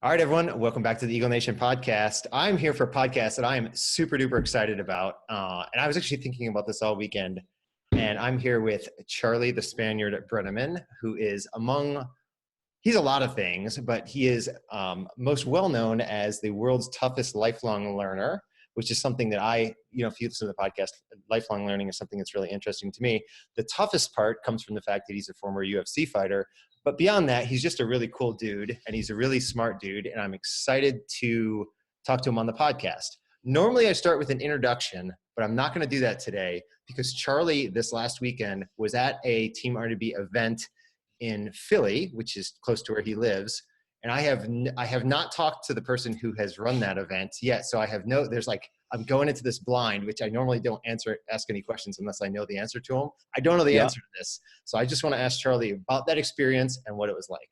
All right, everyone. Welcome back to the Eagle Nation podcast. I'm here for a podcast that I am super duper excited about. And I was actually thinking about this all weekend. And I'm here with Charlie, the Spaniard Brenneman, who is he's a lot of things, but he is most well known as the world's toughest lifelong learner, which is something that if you listen to the podcast, lifelong learning is something that's really interesting to me. The toughest part comes from the fact that he's a former UFC fighter. But beyond that, he's just a really cool dude and he's a really smart dude. And I'm excited to talk to him on the podcast. Normally, I start with an introduction, but I'm not going to do that today because Charlie, this last weekend, was at a Team R2B event in Philly, which is close to where he lives. And I have not talked to the person who has run that event yet. So I'm going into this blind, which I normally don't ask any questions unless I know the answer to them. I don't know the answer to this. So I just want to ask Charlie about that experience and what it was like.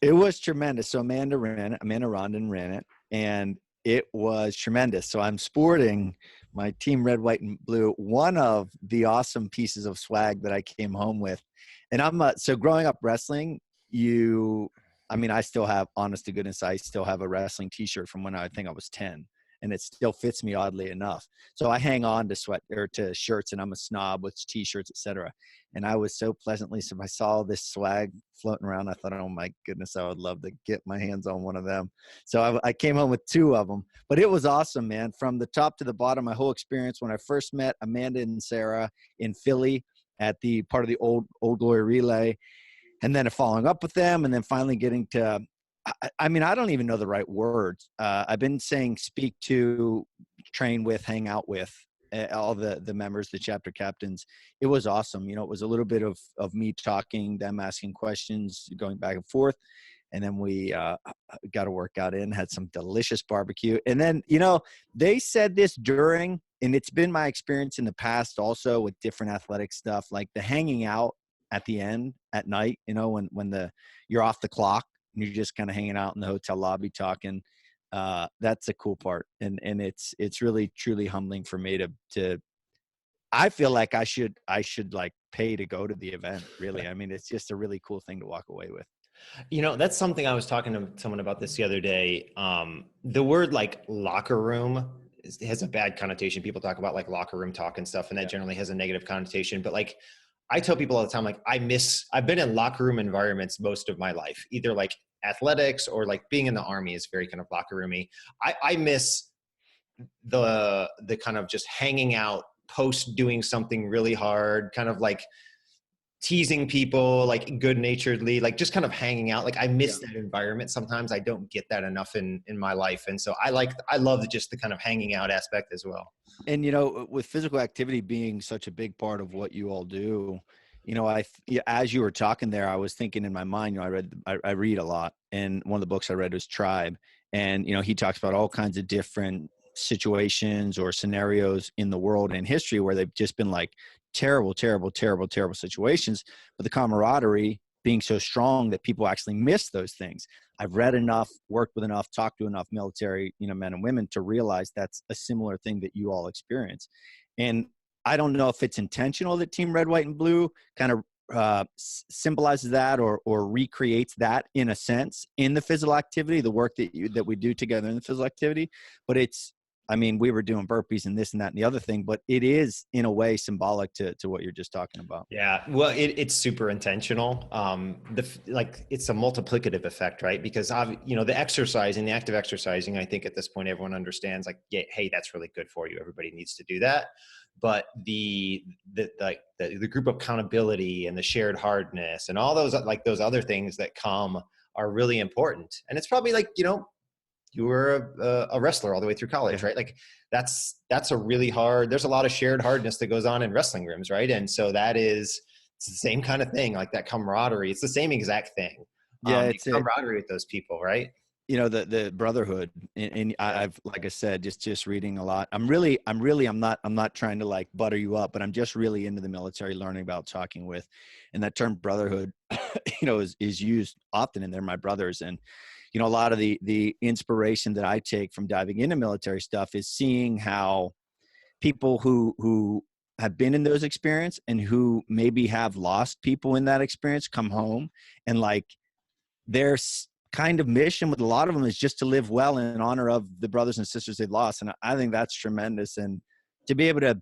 It was tremendous. So Amanda Rondon ran it, and it was tremendous. So I'm sporting my team red, white, and blue, one of the awesome pieces of swag that I came home with. And so growing up wrestling, I still have, honest to goodness, I still have a wrestling t-shirt from when I think I was 10. And it still fits me oddly enough. So I hang on to shirts, and I'm a snob with t-shirts, etc. And I was so pleasantly, so I saw this swag floating around. I thought, oh my goodness, I would love to get my hands on one of them. So I came home with two of them, but it was awesome, man. From the top to the bottom, my whole experience when I first met Amanda and Sarah in Philly at the part of the old Glory Relay, and then following up with them, and then finally getting to, I don't even know the right words. I've been saying speak to, train with, hang out with all the members, the chapter captains. It was awesome. It was a little bit of me talking, them asking questions, going back and forth. And then we got a workout in, had some delicious barbecue. And then, they said this during, and it's been my experience in the past also with different athletic stuff, like the hanging out at the end at night, when you're off the clock, and you're just kind of hanging out in the hotel lobby talking. That's a cool part. And it's really, truly humbling for me to I feel like I should like pay to go to the event, really. It's just a really cool thing to walk away with. That's something I was talking to someone about this the other day. The word like locker room has a bad connotation. People talk about like locker room talk and stuff, and that generally has a negative connotation. But like, I tell people all the time, like I've been in locker room environments most of my life, either like athletics or like being in the Army is very kind of locker roomy. I miss the kind of just hanging out post doing something really hard, kind of like teasing people like good naturedly, like just kind of hanging out. Like I miss that environment. Sometimes I don't get that enough in my life. And so I love just the kind of hanging out aspect as well. And, with physical activity being such a big part of what you all do, as you were talking there, I was thinking in my mind, I read a lot, and one of the books I read was Tribe. And, he talks about all kinds of different situations or scenarios in the world and history where they've just been like terrible, terrible, terrible, terrible situations, but the camaraderie being so strong that people actually miss those things. I've read enough, worked with enough, talked to enough military, men and women to realize that's a similar thing that you all experience. And I don't know if it's intentional that Team Red, White, and Blue kind of symbolizes that or recreates that in a sense in the physical activity, the work that we do together in the physical activity. But we were doing burpees and this and that and the other thing, but it is in a way symbolic to what you're just talking about. Yeah. Well, it's super intentional. It's a multiplicative effect, right? Because the exercising, the active exercising, I think at this point, everyone understands like, yeah, hey, that's really good for you. Everybody needs to do that. But the group accountability and the shared hardness and all those other things that come are really important. And it's probably like, you were a wrestler all the way through college, right? Like that's a really hard, there's a lot of shared hardness that goes on in wrestling rooms, right? And so it's the same kind of thing, like that camaraderie. It's the same exact thing. Yeah, it's camaraderie with those people, right? The brotherhood, and I've, like I said, just reading a lot. I'm not trying to like butter you up, but I'm just really into the military, learning about, talking with, and that term brotherhood, is used often, and they're my brothers. And a lot of the inspiration that I take from diving into military stuff is seeing how people who have been in those experiences and who maybe have lost people in that experience come home, and like they're kind of mission with a lot of them is just to live well in honor of the brothers and sisters they've lost. And I think that's tremendous. And to be able to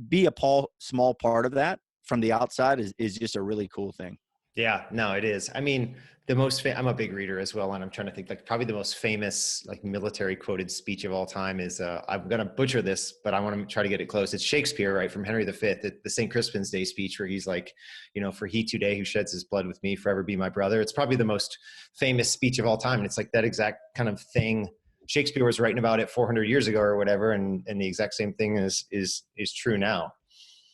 be a small part of that from the outside is just a really cool thing. Yeah, no, it is. I mean, I'm a big reader as well, and I'm trying to think, like, probably the most famous like military quoted speech of all time is I'm gonna butcher this, but I want to try to get it close. It's Shakespeare, right, from Henry V, the St. Crispin's Day speech, where he's like, for he today who sheds his blood with me forever be my brother. It's probably the most famous speech of all time, and it's like that exact kind of thing. Shakespeare was writing about it 400 years ago or whatever, and the exact same thing is true now.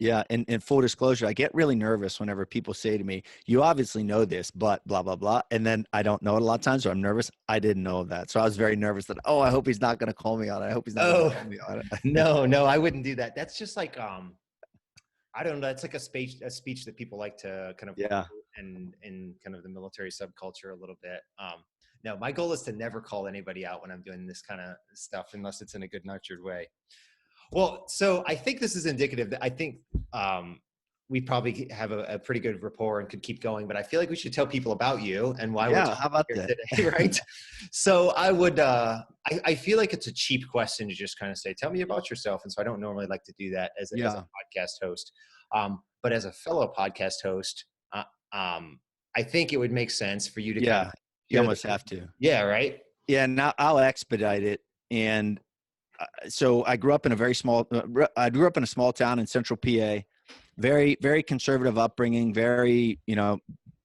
Yeah, and full disclosure, I get really nervous whenever people say to me, "You obviously know this, but blah blah blah," and then I don't know it a lot of times, or I'm nervous. I didn't know that, so I was very nervous that I hope he's not going to call me on it. I hope he's not going to call me on it. No, I wouldn't do that. That's just like I don't know. It's like a speech that people like to kind of and in kind of the military subculture a little bit. No, my goal is to never call anybody out when I'm doing this kind of stuff, unless it's in a good natured way. Well, so I think this is indicative that I think we probably have a pretty good rapport and could keep going, but I feel like we should tell people about you and why we're how about here that? today, right? So I would, I feel like it's a cheap question to just kind of say, tell me about yourself. And so I don't normally like to do that as a podcast host. But as a fellow podcast host, I think it would make sense for you to kind of you almost have to. Yeah, right? Yeah, now I'll expedite it. And so I grew up in a small town in central PA, very, very conservative upbringing, very, do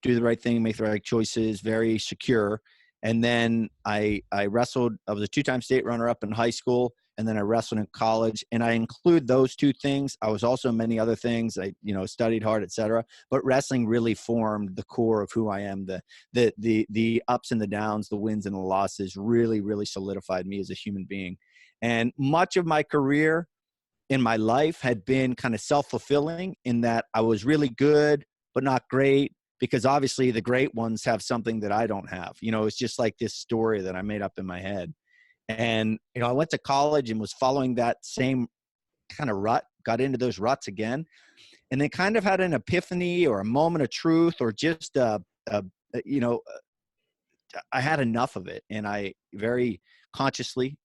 the right thing, make the right choices, very secure. And then I wrestled. I was a 2-time state runner-up in high school, and then I wrestled in college. And I include those 2 things. I was also many other things. I, studied hard, et cetera. But wrestling really formed the core of who I am. The ups and the downs, the wins and the losses really, really solidified me as a human being. And much of my career in my life had been kind of self-fulfilling in that I was really good, but not great, because obviously the great ones have something that I don't have. It's just like this story that I made up in my head. And, I went to college and was following that same kind of rut, got into those ruts again, and then kind of had an epiphany or a moment of truth, or just, I had enough of it. And I very consciously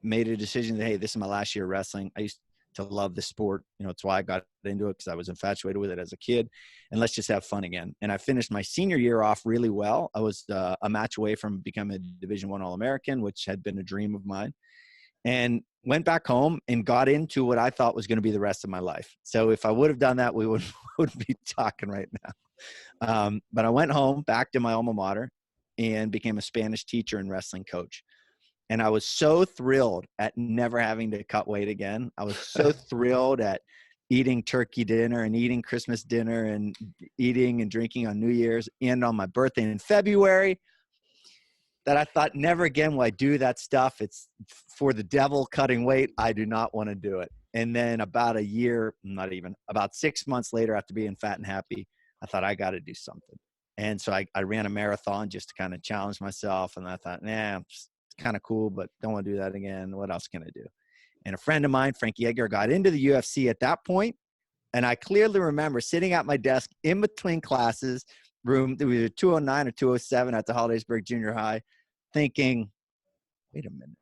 made a decision that, hey, this is my last year of wrestling. I used to love the sport. It's why I got into it, because I was infatuated with it as a kid. And let's just have fun again. And I finished my senior year off really well. I was a match away from becoming a Division I All-American, which had been a dream of mine, and went back home and got into what I thought was going to be the rest of my life. So if I would have done that, we wouldn't be talking right now. But I went home back to my alma mater and became a Spanish teacher and wrestling coach. And I was so thrilled at never having to cut weight again. I was so thrilled at eating turkey dinner and eating Christmas dinner and eating and drinking on New Year's and on my birthday in February, that I thought, never again will I do that stuff. It's for the devil, cutting weight. I do not want to do it. And then about 6 months later, after being fat and happy, I thought, I got to do something. And so I ran a marathon just to kind of challenge myself. And I thought, it's kind of cool, but don't want to do that again. What else can I do? And a friend of mine, Frankie Edgar, got into the UFC at that point. And I clearly remember sitting at my desk in between classes, room, it was 209 or 207 at the Hollidaysburg Junior High, thinking, wait a minute,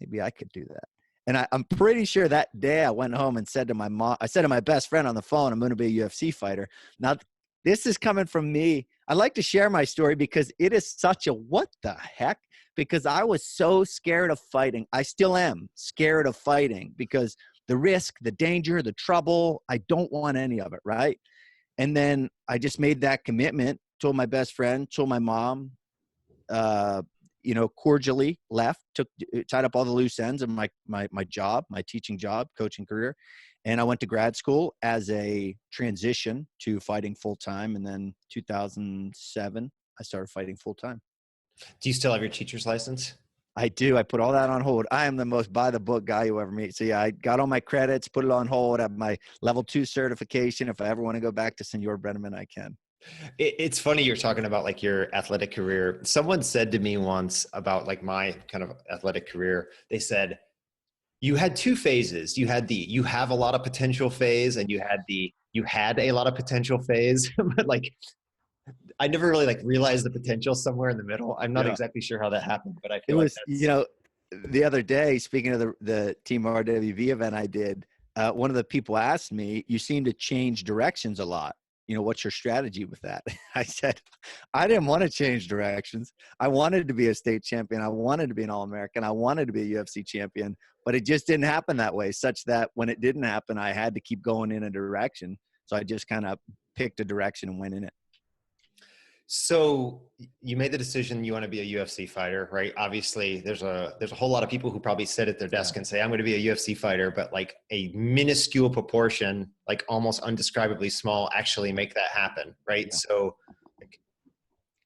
maybe I could do that. And I'm pretty sure that day I went home and said to my mom, I said to my best friend on the phone, I'm going to be a UFC fighter. Now, this is coming from me. I like to share my story because it is such a what the heck, because I was so scared of fighting. I still am scared of fighting because the risk, the danger, the trouble, I don't want any of it, right? And then I just made that commitment, told my best friend, told my mom, cordially left, tied up all the loose ends of my job, my teaching job, coaching career. And I went to grad school as a transition to fighting full time. And then 2007, I started fighting full time. Do you still have your teacher's license? I do. I put all that on hold. I am the most by the book guy you ever meet. So yeah, I got all my credits, put it on hold. I have my level 2 certification. If I ever want to go back to Senor Brenneman, I can. It's funny you're talking about like your athletic career. Someone said to me once about like my kind of athletic career, they said, you had 2 phases. You had you have a lot of potential phase, and you had a lot of potential phase. But like, I never really like realized the potential somewhere in the middle. I'm not Yeah. exactly sure how that happened, but I It feel like was, that's the other day, speaking of the Team RWV event I did, one of the people asked me, "You seem to change directions a lot. What's your strategy with that?" I said, "I didn't want to change directions. I wanted to be a state champion. I wanted to be an All-American. I wanted to be a UFC champion, but it just didn't happen that way, such that when it didn't happen, I had to keep going in a direction. So I just kind of picked a direction and went in it." So you made the decision you want to be a UFC fighter, right? Obviously, there's a whole lot of people who probably sit at their desk Yeah. and say, "I'm going to be a UFC fighter," but like a minuscule proportion, like almost undescribably small, actually make that happen, right? Yeah. So,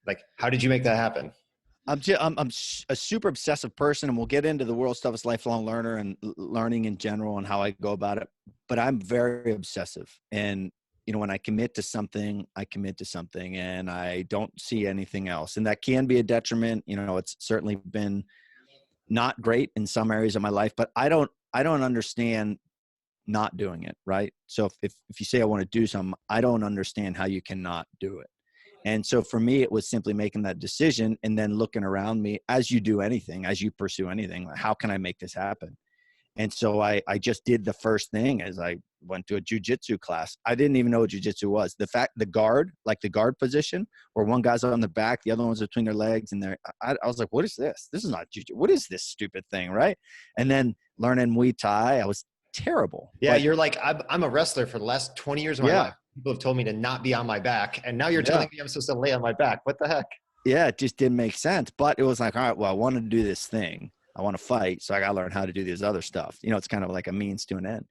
like, how did you make that happen? I'm a super obsessive person, and we'll get into the world stuff as lifelong learner and learning in general and how I go about it. But I'm very obsessive, and when I commit to something, I commit to something, and I don't see anything else. And that can be a detriment. It's certainly been not great in some areas of my life, but I don't understand not doing it. Right. So if you say I want to do something, I don't understand how you cannot do it. And so for me, it was simply making that decision and then looking around me as you do anything, as you pursue anything, like, how can I make this happen? And so I just did the first thing as I went to a jujitsu class. I didn't even know what jujitsu was. The guard position where one guy's on the back, the other one's between their legs. And I was like, what is this? This is not jujitsu. What is this stupid thing? Right. And then learning Muay Thai, I was terrible. Yeah, But you're like, I'm a wrestler for the last 20 years of my yeah, life. People have told me to not be on my back, and now you're yeah. telling me I'm supposed to lay on my back. What the heck? Yeah, it just didn't make sense. But it was like, all right, well, I want to do this thing. I want to fight. So I got to learn how to do this other stuff. It's kind of like a means to an end.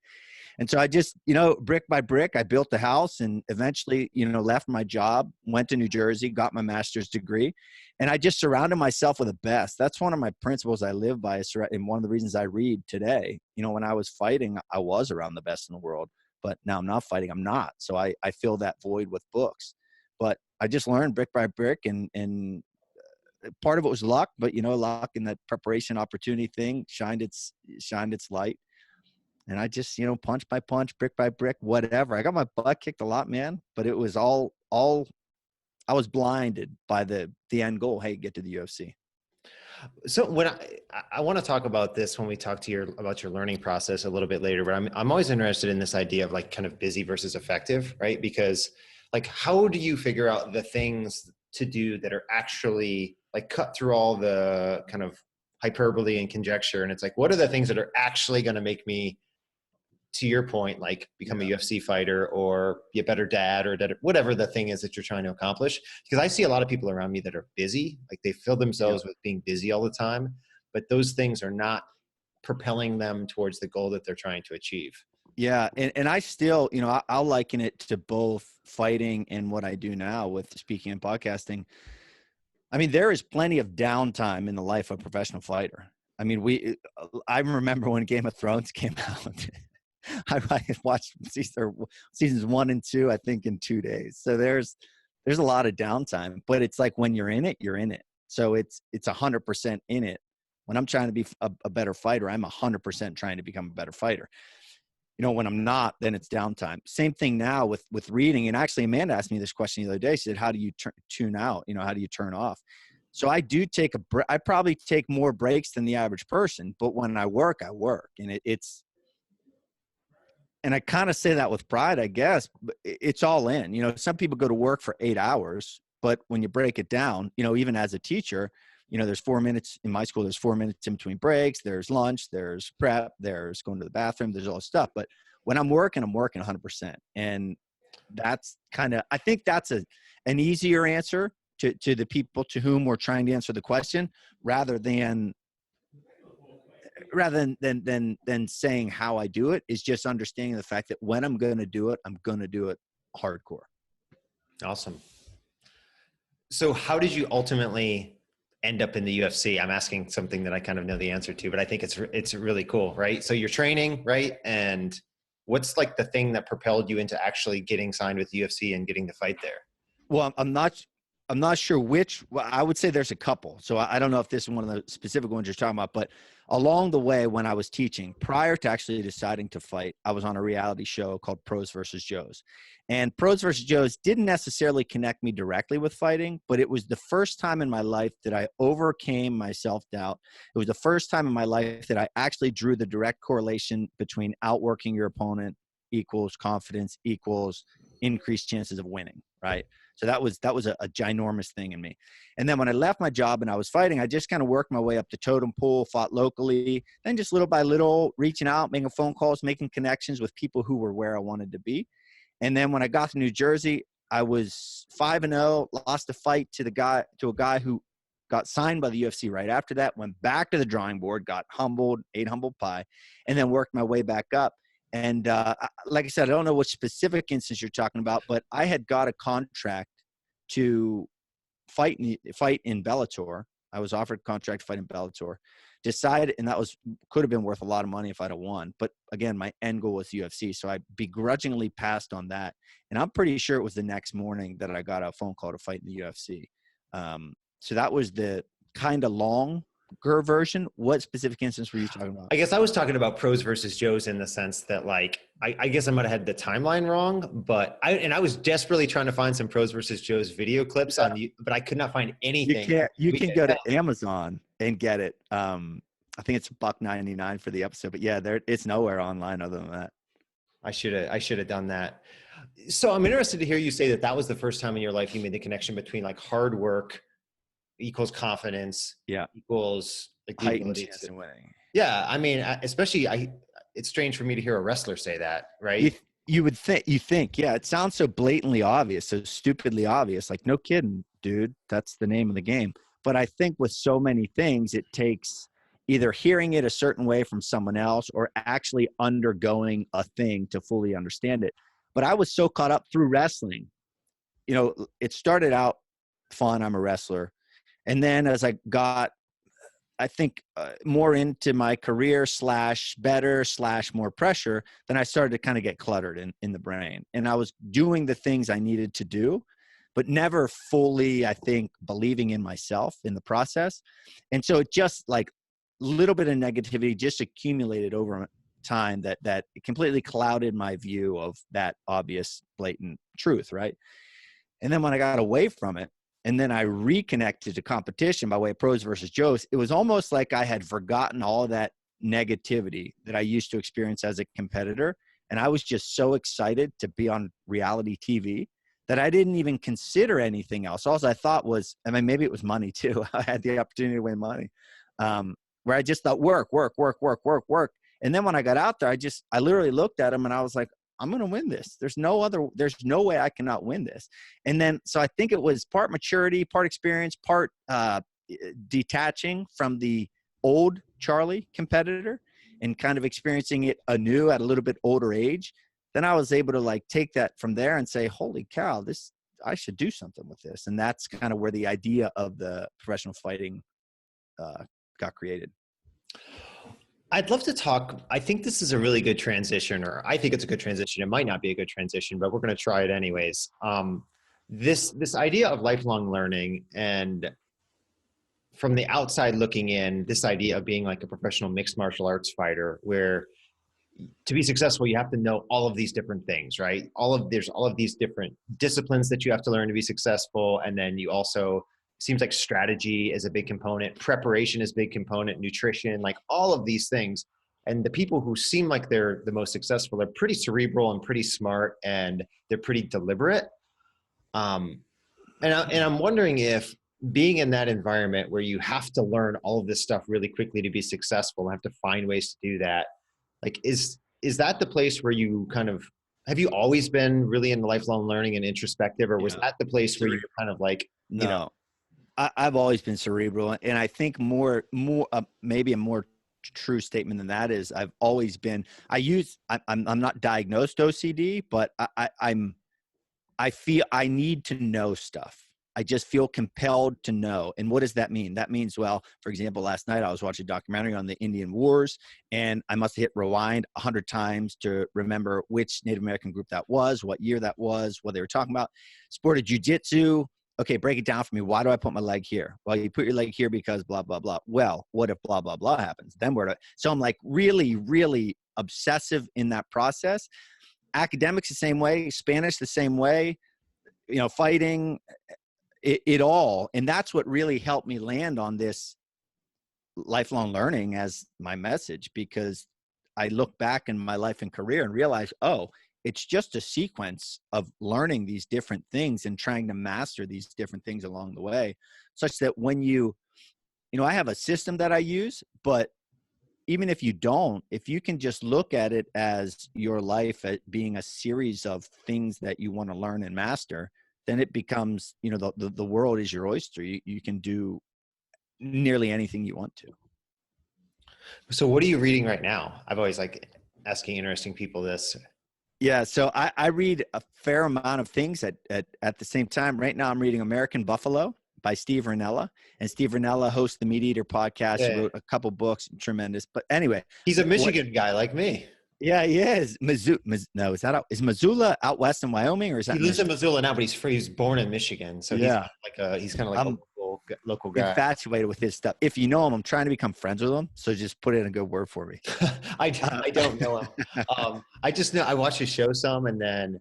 And so I just, brick by brick, I built the house and eventually, left my job, went to New Jersey, got my master's degree. And I just surrounded myself with the best. That's one of my principles I live by. And one of the reasons I read today, when I was fighting, I was around the best in the world. But now I'm not fighting. I'm not. So I fill that void with books. But I just learned brick by brick, and part of it was luck, but luck in that preparation opportunity thing shined its light. And I just, punch by punch, brick by brick, whatever. I got my butt kicked a lot, man, but it was all I was blinded by the end goal. Hey, get to the UFC. So when I want to talk about this when we talk to about your learning process a little bit later, but I'm always interested in this idea of like kind of busy versus effective, right? Because like, how do you figure out the things to do that are actually like cut through all the kind of hyperbole and conjecture? And it's like, what are the things that are actually going to make me, to your point, like become a UFC fighter or be a better dad or whatever the thing is that you're trying to accomplish? Because I see a lot of people around me that are busy, like they fill themselves with being busy all the time, but those things are not propelling them towards the goal that they're trying to achieve. Yeah. And I still, I'll liken it to both fighting and what I do now with speaking and podcasting. I mean, there is plenty of downtime in the life of a professional fighter. I mean, I remember when Game of Thrones came out. I watched seasons 1 and 2, I think, in 2 days. So there's a lot of downtime, but it's like when you're in it, you're in it. So it's 100% in it. When I'm trying to be a better fighter, I'm 100% trying to become a better fighter. When I'm not, then it's downtime. Same thing now with reading. And actually, Amanda asked me this question the other day. She said, how do you tune out? How do you turn off? So I do take I probably take more breaks than the average person, but when I work, and and I kind of say that with pride, I guess, but it's all in. Some people go to work for 8 hours, but when you break it down, even as a teacher, there's 4 minutes in my school, there's 4 minutes in between breaks, there's lunch, there's prep, there's going to the bathroom, there's all this stuff. But when I'm working 100%. And that's I think that's an easier answer to the people to whom we're trying to answer the question rather than saying how I do it, is just understanding the fact that when I'm going to do it, I'm going to do it hardcore. Awesome. So how did you ultimately end up in the UFC? I'm asking something that I kind of know the answer to, but I think it's really cool, right? So you're training, right? And what's like the thing that propelled you into actually getting signed with the UFC and getting the fight there? Well, I'm not. I'm not sure which. Well, I would say there's a couple. So I don't know if this is one of the specific ones you're talking about, but along the way when I was teaching, prior to actually deciding to fight, I was on a reality show called Pros versus Joes. And Pros versus Joes didn't necessarily connect me directly with fighting, but it was the first time in my life that I overcame my self-doubt. It was the first time in my life that I actually drew the direct correlation between outworking your opponent equals confidence equals increased chances of winning, right? So that was a ginormous thing in me. And then when I left my job and I was fighting, I just kind of worked my way up the totem pole, fought locally, then just little by little, reaching out, making phone calls, making connections with people who were where I wanted to be. And then when I got to New Jersey, I was 5-0, lost a fight to a guy who got signed by the UFC right after that, went back to the drawing board, got humbled, ate humble pie, and then worked my way back up. And like I said, I don't know what specific instance you're talking about, but I had got a contract to fight in Bellator. I was offered a contract to fight in Bellator. Decided, and that could have been worth a lot of money if I'd have won. But again, my end goal was UFC, so I begrudgingly passed on that. And I'm pretty sure it was the next morning that I got a phone call to fight in the UFC. So that was the kind of longer version. What specific instance were you talking about? I guess I was talking about Pros versus Joes in the sense that, like, I guess I might have had the timeline wrong, but I was desperately trying to find some Pros versus Joes video clips but I could not find anything. You can go to Amazon and get it. I think it's $1.99 for the episode, but yeah, it's nowhere online other than that. I should have done that. So I'm interested to hear you say that was the first time in your life you made the connection between like hard work equals confidence, equals like the ability to winning. Yeah, I mean, especially it's strange for me to hear a wrestler say that, right? You would think, yeah, it sounds so blatantly obvious, so stupidly obvious. Like, no kidding, dude, that's the name of the game. But I think with so many things, it takes either hearing it a certain way from someone else or actually undergoing a thing to fully understand it. But I was so caught up through wrestling. You know, it started out fun. I'm a wrestler. And then as I got, I think, more into my career / more pressure, then I started to kind of get cluttered in the brain. And I was doing the things I needed to do, but never fully, I think, believing in myself in the process. And so it just like a little bit of negativity just accumulated over time that it completely clouded my view of that obvious, blatant truth, right? And then when I got away from it, and then I reconnected to competition by way of Pros versus Joes, it was almost like I had forgotten all of that negativity that I used to experience as a competitor. And I was just so excited to be on reality TV that I didn't even consider anything else. All I thought was, I mean, maybe it was money too. I had the opportunity to win money, where I just thought work. And then when I got out there, I literally looked at him and I was like, I'm going to win this. There's no way I cannot win this. And then, so I think it was part maturity, part experience, part detaching from the old Charlie competitor and kind of experiencing it anew at a little bit older age. Then I was able to like take that from there and say, holy cow, I should do something with this. And that's kind of where the idea of the professional fighting got created. I'd love to talk. I think this is a really good transition, or I think it's a good transition. It might not be a good transition, but we're going to try it anyways. This idea of lifelong learning, and from the outside looking in, this idea of being like a professional mixed martial arts fighter, where to be successful, you have to know all of these different things, right? There's all of these different disciplines that you have to learn to be successful. And then you also, seems like strategy is a big component, preparation is a big component, nutrition, like all of these things. And the people who seem like they're the most successful are pretty cerebral and pretty smart, and they're pretty deliberate. And I'm wondering if being in that environment where you have to learn all of this stuff really quickly to be successful and have to find ways to do that, like, is that the place where you kind of, have you always been really into lifelong learning and introspective, or was that the place where you were kind of like, you know? I've always been cerebral, and I think maybe a more true statement than that is I've always been. I'm not diagnosed OCD, but I feel I need to know stuff. I just feel compelled to know. And what does that mean? That means, well, for example, last night I was watching a documentary on the Indian Wars, and I must have hit rewind 100 times to remember which Native American group that was, what year that was, what they were talking about. Sport of jiu-jitsu. okay, break it down for me. Why do I put my leg here? Well, you put your leg here because blah, blah, blah. Well, what if blah, blah, blah happens? Then where do I, so I'm like really, really obsessive in that process. Academics the same way, Spanish the same way, fighting, it all. And that's what really helped me land on this lifelong learning as my message, because I look back in my life and career and realize, oh, it's just a sequence of learning these different things and trying to master these different things along the way, such that when I have a system that I use, but even if you don't, if you can just look at it as your life as being a series of things that you want to learn and master, then it becomes, the world is your oyster. You can do nearly anything you want to. So what are you reading right now? I've always asking interesting people this. Yeah. So I read a fair amount of things at the same time. Right now I'm reading American Buffalo by Steve Rinella, and Steve Rinella hosts the Meat Eater podcast. Yeah. He wrote a couple books, tremendous. But anyway, he's a Michigan guy like me. Yeah, he is. Is Missoula out west in Wyoming, or is that? He lives in Missoula now, but he's born in Michigan, so yeah, he's kind of like a local guy. Infatuated with his stuff. If you know him, I'm trying to become friends with him, so just put in a good word for me. I don't know him. I just know I watched his show some, and then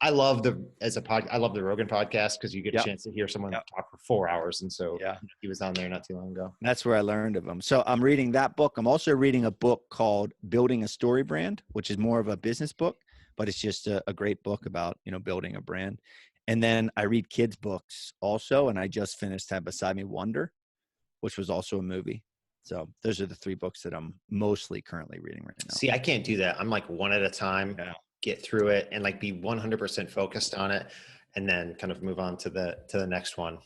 I love the Rogan podcast because you get a chance to hear someone talk for 4 hours, and so he was on there not too long ago. That's where I learned of him. So I'm reading that book. I'm also reading a book called Building a Story Brand, which is more of a business book, but it's just a great book about building a brand. And then I read kids books also, and I just finished Have Beside Me Wonder, which was also a movie. So those are the 3 books that I'm mostly currently reading right now. See, I can't do that. I'm like one at a time. Yeah. Get through it and be 100% focused on it, and then kind of move on to the next one.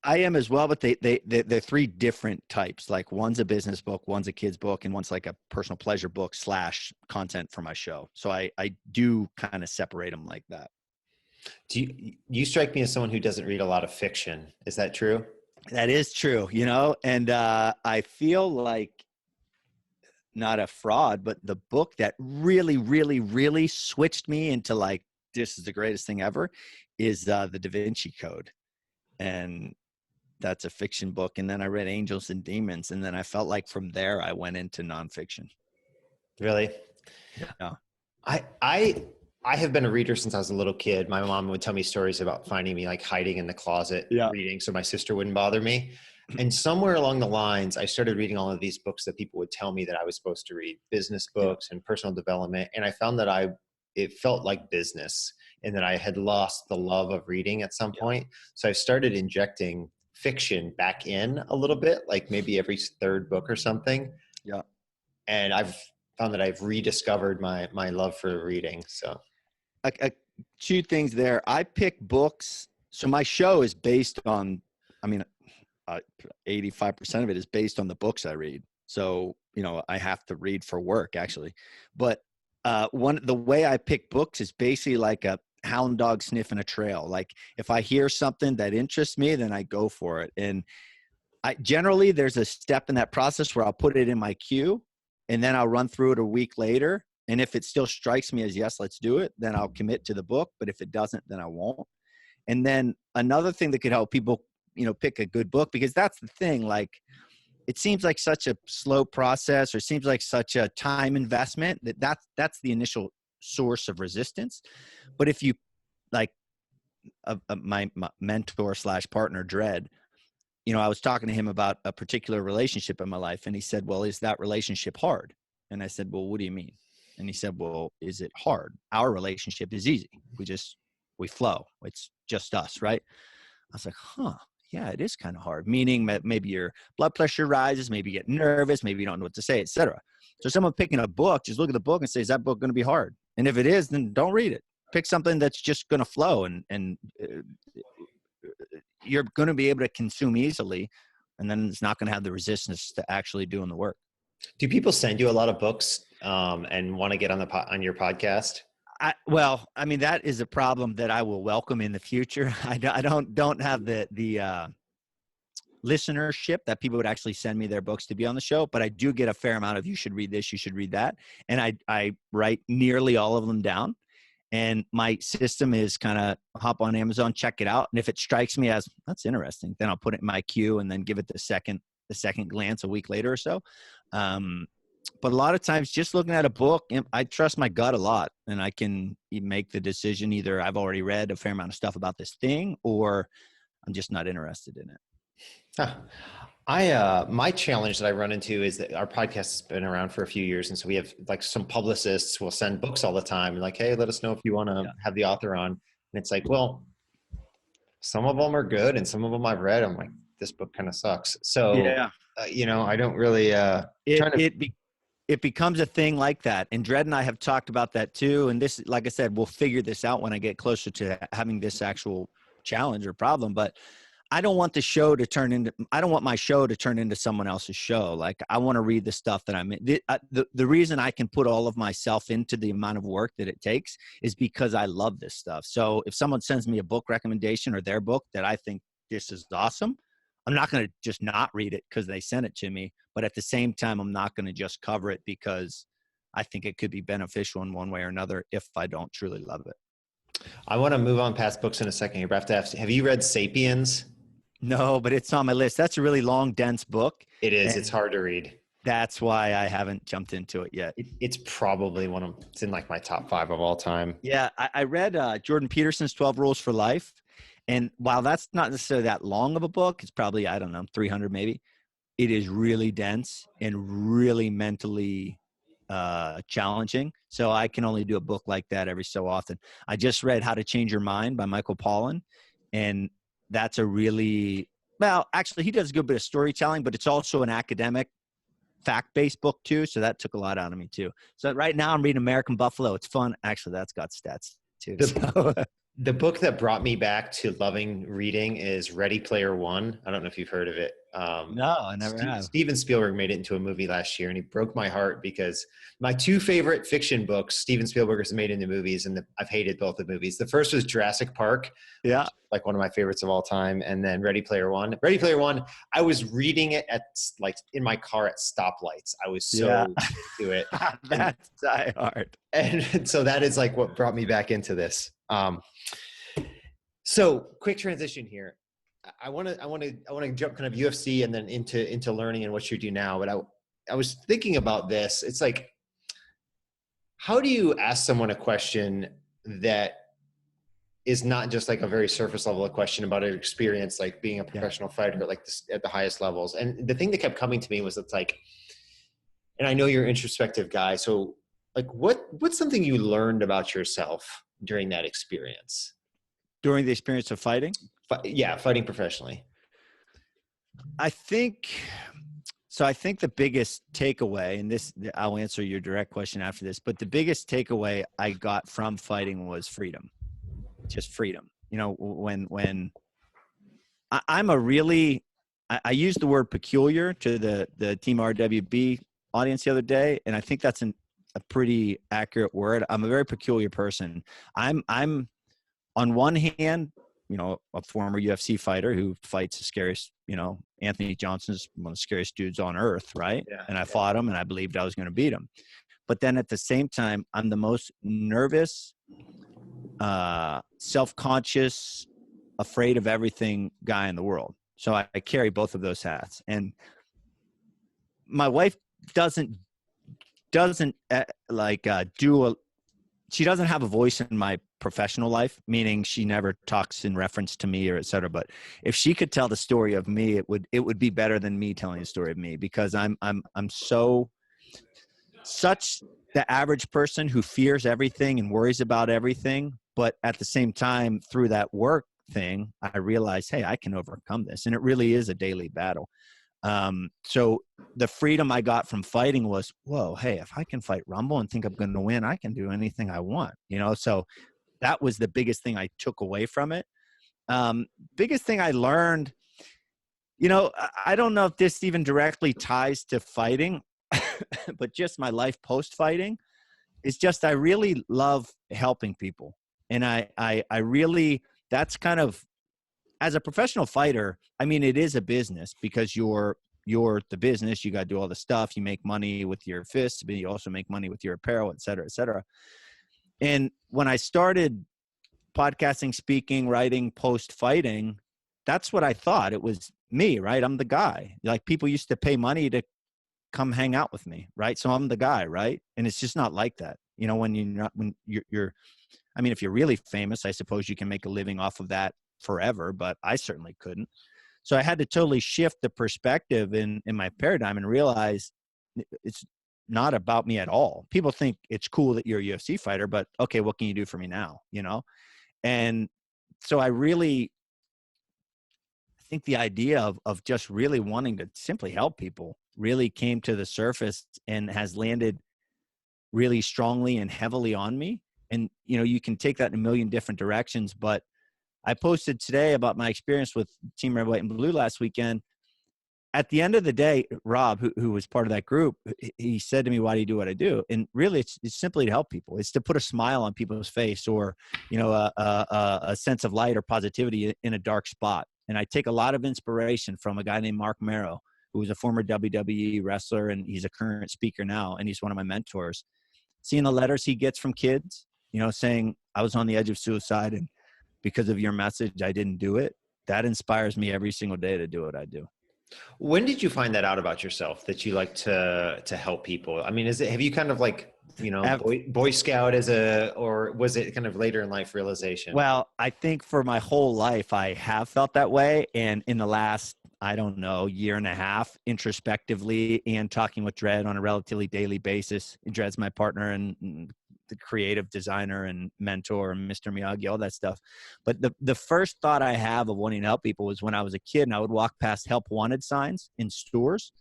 I am as well, but they're 3 different types. Like one's a business book, one's a kid's book, and one's like a personal pleasure book / content for my show. So I do kind of separate them like that. Do you strike me as someone who doesn't read a lot of fiction? Is that true? That is true, and I feel like not a fraud, but the book that really, really, really switched me into this is the greatest thing ever is the Da Vinci Code. And that's a fiction book. And then I read Angels and Demons. And then I felt like from there, I went into nonfiction. Really? Yeah. I have been a reader since I was a little kid. My mom would tell me stories about finding me hiding in the closet reading so my sister wouldn't bother me. And somewhere along the lines, I started reading all of these books that people would tell me that I was supposed to read, business books and personal development. And I found that it felt like business and that I had lost the love of reading at some point. So I started injecting fiction back in a little bit, maybe every 3rd book or something. Yeah. And I've found that I've rediscovered my love for reading. So 2 things there. I pick books. So my show is based on, 85% of it is based on the books I read. So, I have to read for work actually, but the way I pick books is basically like a hound dog sniffing a trail. If I hear something that interests me, then I go for it. And generally there's a step in that process where I'll put it in my queue and then I'll run through it a week later. And if it still strikes me as, yes, let's do it, then I'll commit to the book. But if it doesn't, then I won't. And then another thing that could help people, pick a good book, because that's the thing, it seems like such a slow process, or seems like such a time investment that's the initial source of resistance. But if you my mentor / partner, Dredd, I was talking to him about a particular relationship in my life. And he said, well, is that relationship hard? And I said, well, what do you mean? And he said, well, is it hard? Our relationship is easy. We flow. It's just us, right? I was like, yeah, it is kind of hard. Meaning that maybe your blood pressure rises, maybe you get nervous, maybe you don't know what to say, etc. So someone picking a book, just look at the book and say, is that book going to be hard? And if it is, then don't read it. Pick something that's just going to flow and you're going to be able to consume easily. And then it's not going to have the resistance to actually doing the work. Do people send you a lot of books and want to get on your podcast? That is a problem that I will welcome in the future. I don't have the listenership that people would actually send me their books to be on the show, but I do get a fair amount of, you should read this, you should read that. And I write nearly all of them down. And my system is kind of hop on Amazon, check it out. And if it strikes me as that's interesting, then I'll put it in my queue and then give it the second glance a week later or so. But a lot of times just looking at a book, I trust my gut a lot, and I can make the decision. Either I've already read a fair amount of stuff about this thing, or I'm just not interested in it. Huh. My challenge that I run into is that our podcast has been around for a few years. And so we have like some publicists will send books all the time and like, hey, let us know if you want to have the author on. And it's like, well, some of them are good and some of them I've read. I'm like, this book kind of sucks. So, Yeah. I don't really, it becomes a thing like that. And Dredd and I have talked about that too. And this, like I said, we'll figure this out when I get closer to having this actual challenge or problem. But I don't want my show to turn into someone else's show. Like, I want to read the stuff that I'm in. The reason I can put all of myself into the amount of work that it takes is because I love this stuff. So if someone sends me a book recommendation or their book that I think this is awesome, I'm not going to just not read it because they sent it to me. But at the same time, I'm not going to just cover it because I think it could be beneficial in one way or another if I don't truly love it. I want to move on past books in a second here, but have you read Sapiens? No, but it's on my list. That's a really long, dense book. It is. It's hard to read. That's why I haven't jumped into it yet. It's probably it's in like my top 5 of all time. Yeah, I read Jordan Peterson's 12 Rules for Life. And while that's not necessarily that long of a book, it's probably, 300 maybe. It is really dense and really mentally challenging. So I can only do a book like that every so often. I just read How to Change Your Mind by Michael Pollan. And that's actually he does a good bit of storytelling, but it's also an academic fact-based book too. So that took a lot out of me too. So right now I'm reading American Buffalo. It's fun. Actually, that's got stats too. The book that brought me back to loving reading is Ready Player One. I don't know if you've heard of it. No, I never have. Steven Spielberg made it into a movie last year, and he broke my heart because my 2 favorite fiction books, Steven Spielberg has made into movies, and I've hated both the movies. The first was Jurassic Park. Yeah. Like one of my favorites of all time. And then Ready Player One. Ready Player One, I was reading it in my car at stoplights. I was so into it. That's die hard. And so that is like what brought me back into this. So quick transition here. I want to jump kind of UFC and then into learning and what you do now. But I was thinking about this. It's like, how do you ask someone a question that is not just like a very surface level of question about an experience, like being a professional fighter, like this, at the highest levels? And the thing that kept coming to me was, it's like, and I know you're an introspective guy. So like, what's something you learned about yourself during that experience? During the experience of fighting? Fighting professionally. I think the biggest takeaway, and this, I'll answer your direct question after this, but the biggest takeaway I got from fighting was freedom. Just freedom. When I used the word peculiar to the Team RWB audience the other day, and I think that's a pretty accurate word. I'm a very peculiar person. I'm on one hand, a former UFC fighter who fights the scariest, Anthony Johnson's one of the scariest dudes on earth, right? Yeah, and I fought him and I believed I was going to beat him. But then at the same time, I'm the most nervous, self-conscious, afraid of everything guy in the world. So I carry both of those hats. And my wife doesn't she doesn't have a voice in my professional life, meaning she never talks in reference to me or et cetera. But if she could tell the story of me, it would be better than me telling the story of me, because I'm such the average person who fears everything and worries about everything. But at the same time, through that work thing, I realized, hey, I can overcome this. And it really is a daily battle. So the freedom I got from fighting was, whoa, hey, if I can fight Rumble and think I'm going to win, I can do anything I want, so that was the biggest thing I took away from it. Biggest thing I learned, I don't know if this even directly ties to fighting, but just my life post-fighting is just, I really love helping people. And I really, that's kind of, as a professional fighter, I mean, it is a business, because you're the business. You got to do all the stuff. You make money with your fists, but you also make money with your apparel, et cetera, et cetera. And when I started podcasting, speaking, writing, post-fighting, that's what I thought. It was me, right? I'm the guy. Like, people used to pay money to come hang out with me, right? So I'm the guy, right? And it's just not like that. You know, when you're I mean, if you're really famous, I suppose you can make a living off of that forever, but I certainly couldn't. So I had to totally shift the perspective in my paradigm and realize it's not about me at all. People think it's cool that you're a UFC fighter, but okay, what can you do for me now? You know? And so I really think the idea of just really wanting to simply help people really came to the surface and has landed really strongly and heavily on me. And, you know, you can take that in a million different directions, but I posted today about my experience with Team Red, White, and Blue last weekend. At the end of the day, Rob, who was part of that group, he said to me, "Why do you do what I do?" And really, it's simply to help people. It's to put a smile on people's face, or, you know, a sense of light or positivity in a dark spot. And I take a lot of inspiration from a guy named Mark Merrow, who was a former WWE wrestler, and he's a current speaker now, and he's one of my mentors. Seeing the letters he gets from kids, you know, saying, "I was on the edge of suicide, and because of your message, I didn't do it." That inspires me every single day to do what I do. When did you find that out about yourself, that you like to help people? I mean, have you kind of like, you know, Boy Scout or was it kind of later in life realization? Well, I think for my whole life, I have felt that way. And in the last, I don't know, year and a half, introspectively and talking with Dredd on a relatively daily basis. And Dredd's my partner and the creative designer and mentor and Mr. Miyagi, all that stuff. But the first thought I have of wanting to help people was when I was a kid and I would walk past help wanted signs in stores,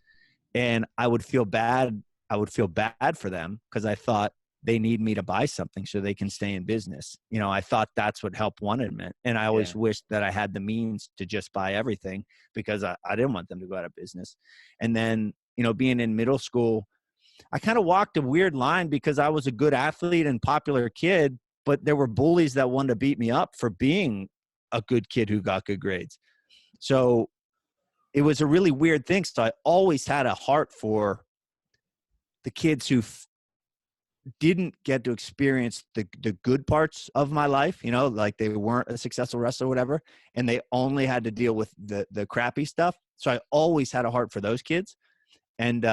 and I would feel bad. I would feel bad for them because I thought they need me to buy something so they can stay in business. You know, I thought that's what help wanted meant. And I always wished that I had the means to just buy everything because I didn't want them to go out of business. And then, you know, being in middle school, I kind of walked a weird line because I was a good athlete and popular kid, but there were bullies that wanted to beat me up for being a good kid who got good grades. So it was a really weird thing. So I always had a heart for the kids who didn't get to experience the good parts of my life, you know, like they weren't a successful wrestler or whatever, and they only had to deal with the crappy stuff. So I always had a heart for those kids. And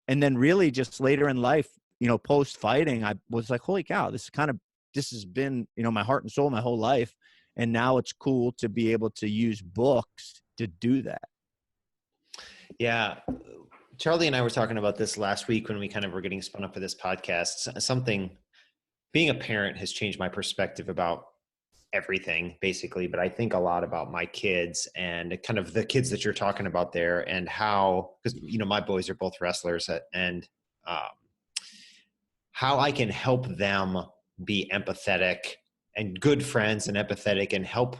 then really just later in life, you know, post fighting, I was like, holy cow, this has been, you know, my heart and soul my whole life. And now it's cool to be able to use books to do that. Yeah. Charlie and I were talking about this last week when we kind of were getting spun up for this podcast. Being a parent has changed my perspective about everything basically, but I think a lot about my kids and kind of the kids that you're talking about there, and how, because, you know, my boys are both wrestlers, and how I can help them be empathetic and good friends and empathetic and help,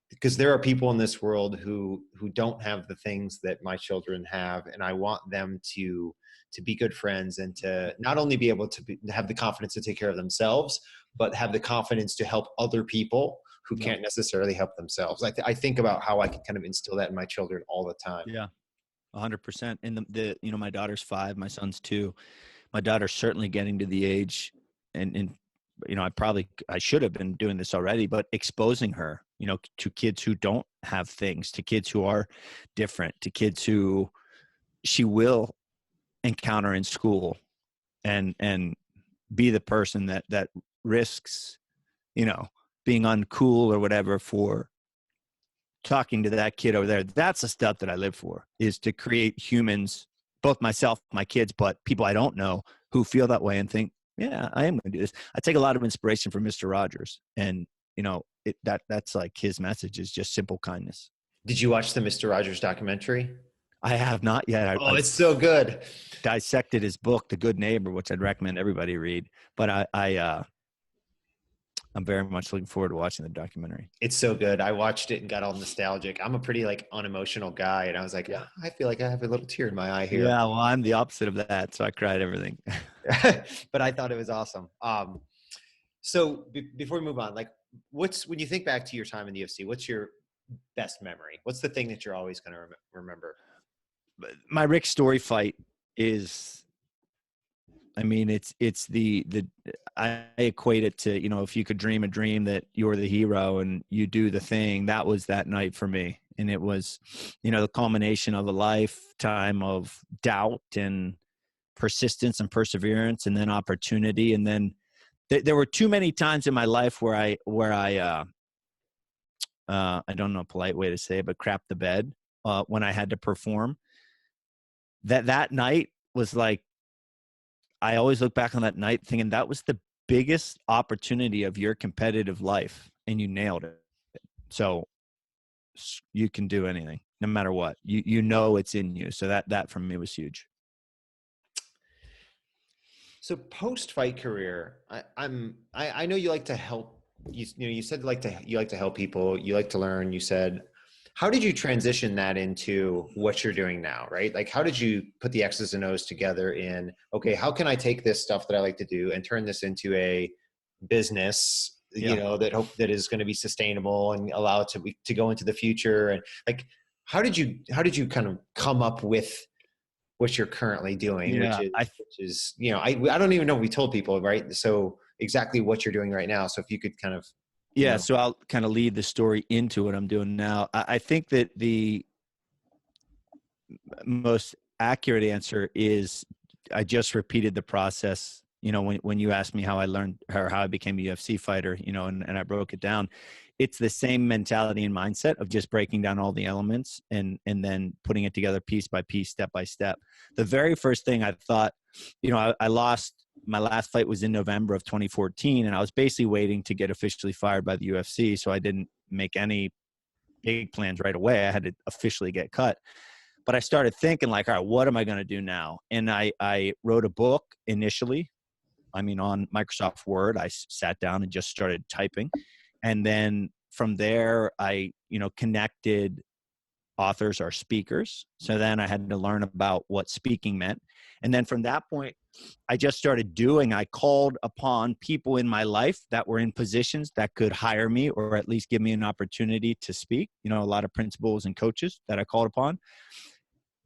because there are people in this world who don't have the things that my children have, and I want them to be good friends and to not only be able to have the confidence to take care of themselves, but have the confidence to help other people who can't necessarily help themselves. I think about how I can kind of instill that in my children all the time. Yeah, 100%. And the you know, my daughter's 5, my son's 2. My daughter's certainly getting to the age, and you know, I should have been doing this already, but exposing her, you know, to kids who don't have things, to kids who are different, to kids who she will encounter in school, and be the person that risks, you know, being uncool or whatever for talking to that kid over there. That's the stuff that I live for, is to create humans, both myself, my kids, but people I don't know who feel that way and think, yeah, I am going to do this. I take a lot of inspiration from Mr. Rogers, and, you know, that's like his message is just simple kindness. Did you watch the Mr. Rogers documentary? I have not yet. It's so good. Dissected his book, The Good Neighbor, which I'd recommend everybody read. But I'm very much looking forward to watching the documentary. It's so good. I watched it and got all nostalgic. I'm a pretty like unemotional guy, and I was like, yeah, I feel like I have a little tear in my eye here. Yeah, well, I'm the opposite of that, so I cried everything. But I thought it was awesome. So before we move on, like, when you think back to your time in the UFC, what's your best memory? What's the thing that you're always going to remember? My Rick Story fight is I mean, it's the I equate it to, if you could dream a dream that you're the hero and you do the thing, that was that night for me. And it was, the culmination of a lifetime of doubt and persistence and perseverance, and then opportunity. And then there were too many times in my life where I don't know a polite way to say it, but crap the bed when I had to perform. That night was like, I always look back on that night thinking that was the biggest opportunity of your competitive life, and you nailed it. So you can do anything, no matter what. You know it's in you. So that for me was huge. So post-fight career, I know you like to help. You said you like to help people. You like to learn. You said, how did you transition that into what you're doing now, right? Like, how did you put the X's and O's together in, okay, how can I take this stuff that I like to do and turn this into a business, Yeah. that is going to be sustainable and allow it to go into the future? And like, how did you kind of come up with what you're currently doing, Yeah. which is, I don't even know if we told people, right? So exactly what you're doing right now. So if you could kind of, Yeah. So I'll kind of lead the story into what I'm doing now. I think that the most accurate answer is I just repeated the process. When you asked me how I learned or how I became a UFC fighter, and I broke it down, it's the same mentality and mindset of just breaking down all the elements and then putting it together piece by piece, step by step. The very first thing I thought, I lost. My last fight was in November of 2014, and I was basically waiting to get officially fired by the UFC. So I didn't make any big plans right away. I had to officially get cut. But I started thinking like, all right, what am I going to do now? And I wrote a book initially. I mean, on Microsoft Word, I sat down and just started typing. And then from there, I, connected authors or speakers. So then I had to learn about what speaking meant. And then from that point, I just started I called upon people in my life that were in positions that could hire me or at least give me an opportunity to speak, a lot of principals and coaches that I called upon.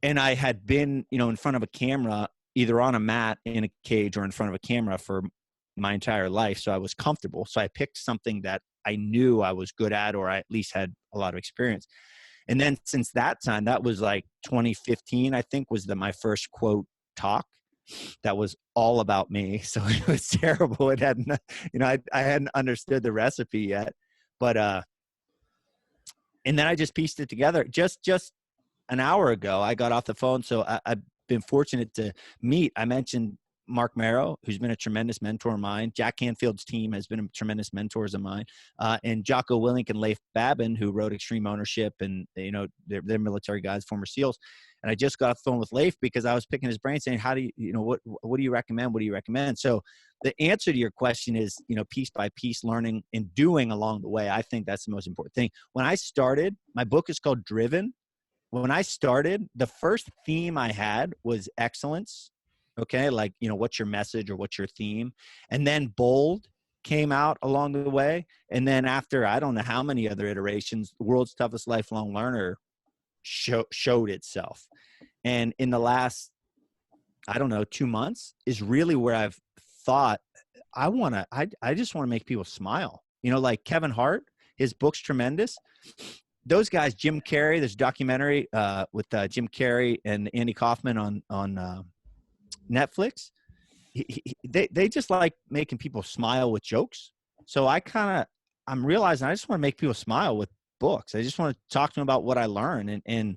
And I had been, in front of a camera, either on a mat in a cage or in front of a camera for my entire life. So I was comfortable. So I picked something that I knew I was good at, or I at least had a lot of experience. And then since that time, that was like 2015, I think was my first quote talk that was all about me. So it was terrible. It hadn't, I hadn't understood the recipe yet, but, and then I just pieced it together. Just an hour ago, I got off the phone. So I've been fortunate to meet. I mentioned Mark Marrow, who's been a tremendous mentor of mine. Jack Canfield's team has been a tremendous mentors of mine. And Jocko Willink and Leif Babin, who wrote Extreme Ownership, and they're military guys, former SEALs. And I just got off the phone with Leif because I was picking his brain, saying, "How do you, what do you recommend? What do you recommend?" So the answer to your question is, piece by piece, learning and doing along the way. I think that's the most important thing. When I started, my book is called Driven. When I started, the first theme I had was excellence. Okay. Like, what's your message or what's your theme? And then bold came out along the way. And then after, I don't know how many other iterations, the world's toughest lifelong learner showed itself. And in the last, I don't know, 2 months is really where I've thought I just want to make people smile. Like Kevin Hart, his book's tremendous. Those guys, Jim Carrey, there's a documentary with Jim Carrey and Andy Kaufman on Netflix. They just like making people smile with jokes. So I'm realizing I just want to make people smile with books. I just want to talk to them about what I learn and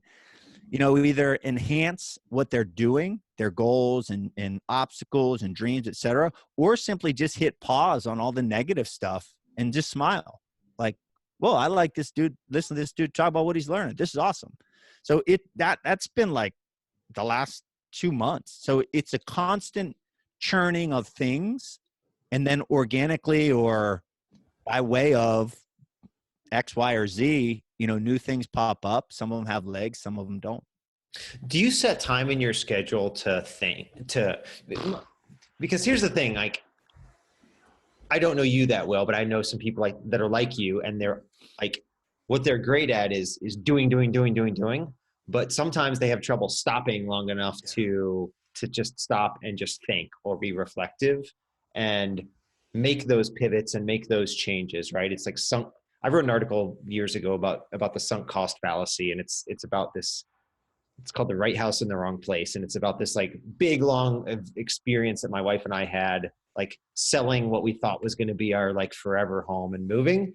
either enhance what they're doing, their goals and obstacles and dreams, etc., or simply just hit pause on all the negative stuff and just smile. Like, well, I like this dude. Listen to this dude talk about what he's learning. This is awesome. So that's been like the last 2 months. So it's a constant churning of things, and then organically or by way of X, Y, or Z, new things pop up. Some of them have legs, some of them don't. Do you set time in your schedule because here's the thing, like, I don't know you that well, but I know some people that are like you, and they're like, what they're great at is doing. But sometimes they have trouble stopping long enough to to just stop and just think or be reflective and make those pivots and make those changes, right? It's like I wrote an article years ago about the sunk cost fallacy, and it's about this. It's called The Right House in the Wrong Place, and it's about this like big long experience that my wife and I had, like selling what we thought was going to be our like forever home and moving.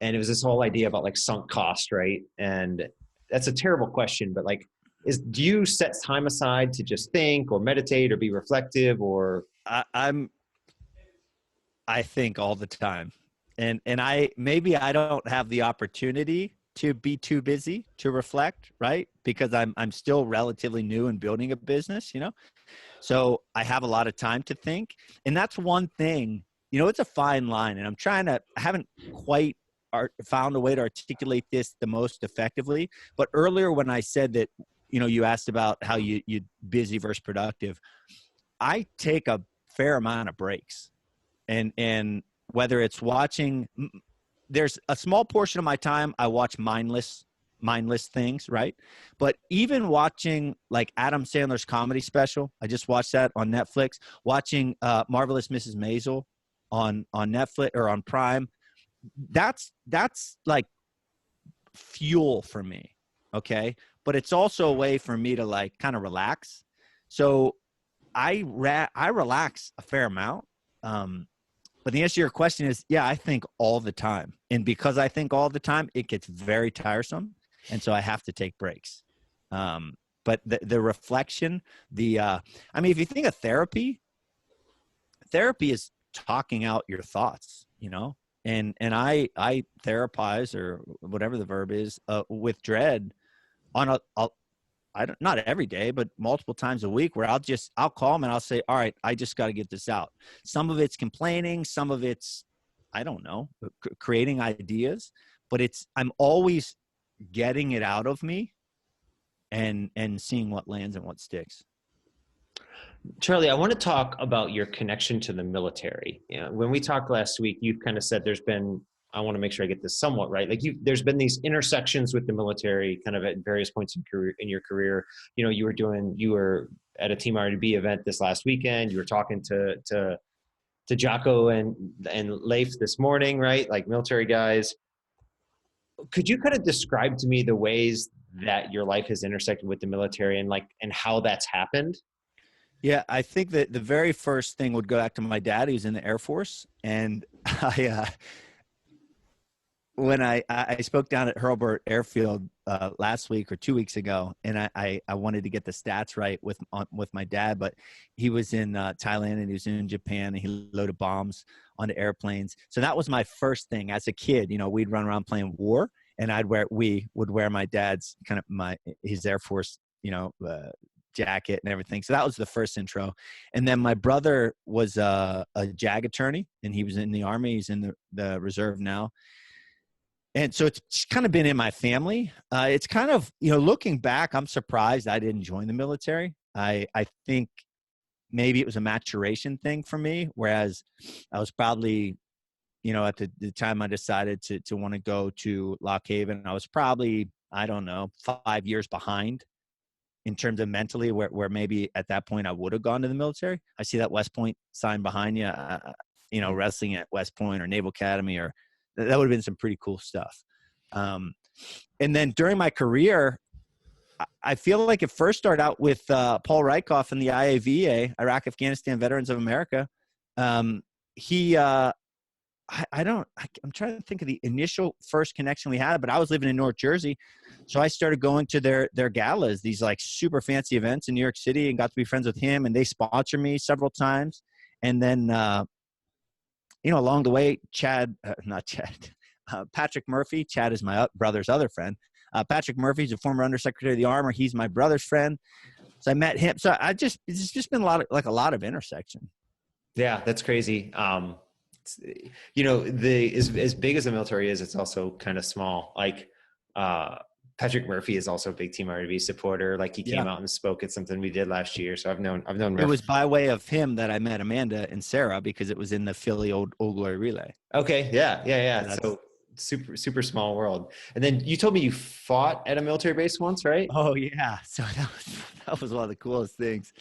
And it was this whole idea about like sunk cost, right? And that's a terrible question, but like, do you set time aside to just think or meditate or be reflective or? I think all the time. And maybe I don't have the opportunity to be too busy to reflect, right? Because I'm still relatively new in building a business, you know? So I have a lot of time to think. And that's one thing, you know, it's a fine line. And I haven't quite found a way to articulate this the most effectively. But earlier when I said that, you know, you asked about how you busy versus productive, I take a fair amount of breaks. And whether it's watching, there's a small portion of my time I watch mindless things, right? But even watching like Adam Sandler's comedy special, I just watched that on Netflix, watching Marvelous Mrs. Maisel on Netflix or on Prime, that's like fuel for me, okay? But it's also a way for me to like kind of relax. So I relax a fair amount. But the answer to your question is, yeah, I think all the time. And because I think all the time, it gets very tiresome. And so I have to take breaks. But the reflection, I mean, if you think of therapy is talking out your thoughts, you know? And I therapize, or whatever the verb is, with Dread on not every day, but multiple times a week, where I'll call him and I'll say, all right, I just got to get this out. Some of it's complaining, some of it's, I don't know, creating ideas, but I'm always getting it out of me and seeing what lands and what sticks. Charlie, I want to talk about your connection to the military. You know, when we talked last week, you kind of said I want to make sure I get this somewhat right. Like there's been these intersections with the military kind of at various points in your career. You know, you were at a Team RDB event this last weekend. You were talking to Jocko and Leif this morning, right? Like military guys. Could you kind of describe to me the ways that your life has intersected with the military and how that's happened? Yeah, I think that the very first thing would go back to my dad. He was in the Air Force, and when I spoke down at Hurlburt Airfield last week or 2 weeks ago, and I wanted to get the stats right with my dad, but he was in Thailand and he was in Japan, and he loaded bombs onto airplanes. So that was my first thing as a kid. You know, we'd run around playing war, and we would wear my dad's his Air Force, you know, jacket and everything. So that was the first intro. And then my brother was a JAG attorney, and he was in the Army. He's in the reserve now. And so it's kind of been in my family. It's kind of, you know, looking back, I'm surprised I didn't join the military. I think maybe it was a maturation thing for me, whereas I was probably, you know, at the time I decided to want to go to Lock Haven, I was probably, I don't know, 5 years behind in terms of mentally where maybe at that point I would have gone to the military. I see that West Point sign behind you, you know, wrestling at West Point or Naval Academy, or that would have been some pretty cool stuff. And then during my career, I feel like it first started out with Paul Rykoff in the IAVA, Iraq, Afghanistan Veterans of America. I'm trying to think of the initial first connection we had, but I was living in North Jersey. So I started going to their galas, these like super fancy events in New York City, and got to be friends with him, and they sponsored me several times. And then, you know, along the way, Patrick Murphy. Chad is my brother's other friend. Patrick Murphy is a former Undersecretary of the Army. He's my brother's friend. So I met him. So it's just been a lot of intersection. Yeah, that's crazy. You know, as big as the military is, it's also kind of small. Like Patrick Murphy is also a big Team RDB supporter. Like he came out and spoke at something we did last year. So I've known. It was by way of him that I met Amanda and Sarah, because it was in the Philly Old Glory Relay. Okay. Yeah. super small world. And then you told me you fought at a military base once, right? Oh yeah. So that was one of the coolest things.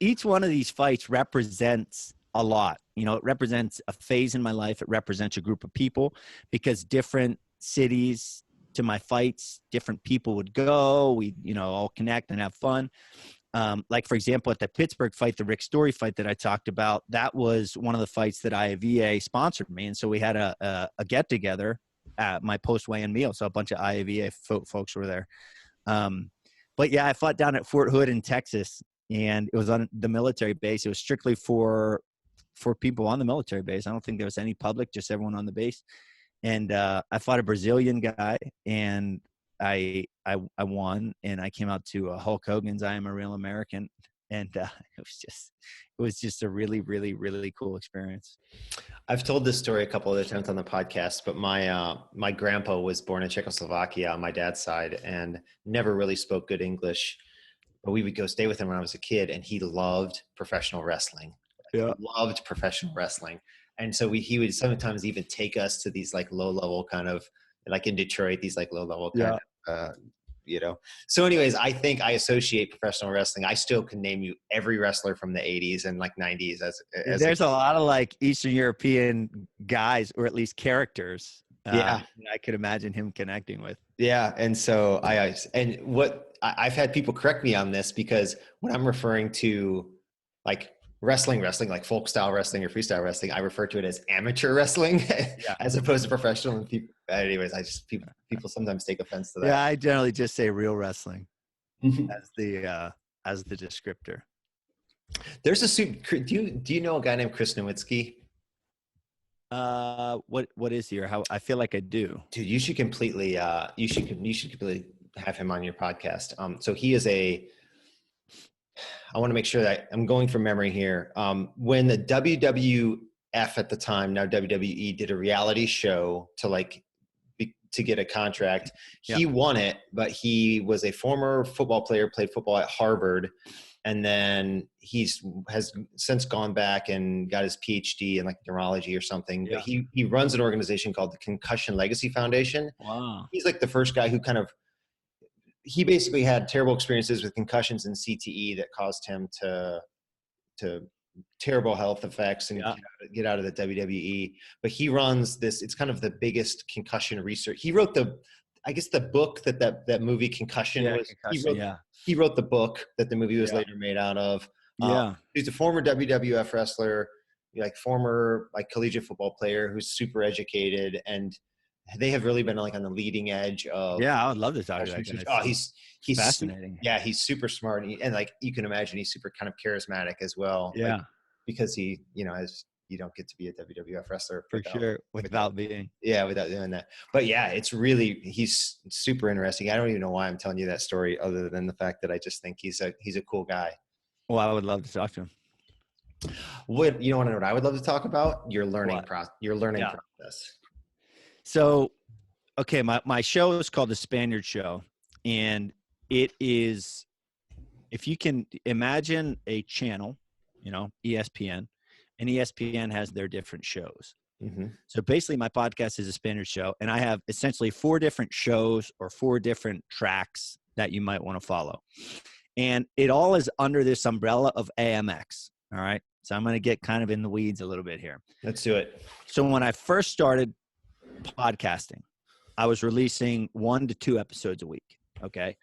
Each one of these fights represents a lot. It represents a phase in my life. It represents a group of people, because different cities to my fights, different people would go. We, all connect and have fun. Like, for example, at the Pittsburgh fight, the Rick Story fight that I talked about, that was one of the fights that IAVA sponsored me. And so we had a get together at my post weigh-in meal. So a bunch of IAVA folks were there. But yeah, I fought down at Fort Hood in Texas, and it was on the military base. It was strictly for people on the military base. I don't think there was any public, just everyone on the base. And I fought a Brazilian guy, and I won, and I came out to Hulk Hogan's "I Am a Real American," and it was just a really, really, really cool experience. I've told this story a couple of times on the podcast, but my grandpa was born in Czechoslovakia on my dad's side and never really spoke good English. But we would go stay with him when I was a kid, and he loved professional wrestling. Yeah. He loved professional wrestling. And so he would sometimes even take us to these like low level kind of, like in Detroit, these like low level kind of, So anyways, I think I associate professional wrestling. I still can name you every wrestler from the 80s and like 90s as there's a lot of like Eastern European guys, or at least characters. Yeah. I could imagine him connecting with. Yeah. And so I've had people correct me on this, because when I'm referring to like wrestling, like folk style wrestling or freestyle wrestling, I refer to it as amateur wrestling as opposed to professional. And anyways, people sometimes take offense to that. Yeah, I generally just say real wrestling as the descriptor. There's do you know a guy named Chris Nowinski? What is he, or how? I feel like I do. Dude, you should completely have him on your podcast. So he is I want to make sure that I'm going from memory here. When the WWF at the time, now WWE, did a reality show to get a contract, he won it, but he was a former football player, played football at Harvard, and then has since gone back and got his PhD in like neurology or something. Yeah. But he runs an organization called the Concussion Legacy Foundation. Wow. He's like the first guy who he basically had terrible experiences with concussions and CTE that caused him to terrible health effects and get out of the WWE. But he runs this, it's kind of the biggest concussion research. He wrote the book that movie Concussion was. He wrote the book that the movie was later made out of. He's a former WWF wrestler, like former like collegiate football player who's super educated, and they have really been like on the leading edge of. Yeah, I would love to talk to that guy. Oh, he's fascinating. He's super smart, and like you can imagine, he's super kind of charismatic as well. Yeah, like, because he, as you don't get to be a WWF wrestler without doing that. But yeah, he's super interesting. I don't even know why I'm telling you that story, other than the fact that I just think he's a cool guy. Well, I would love to talk to him. Want to know what I would love to talk about? Your learning process. So, okay, my show is called The Spaniard Show, and it is, if you can imagine a channel, ESPN, and ESPN has their different shows. Mm-hmm. So basically my podcast is a Spaniard Show, and I have essentially 4 different shows or 4 different tracks that you might want to follow. And it all is under this umbrella of AMX. All right. So I'm going to get kind of in the weeds a little bit here. Let's do it. So when I first started podcasting, I was releasing 1 to 2 episodes a week. Okay.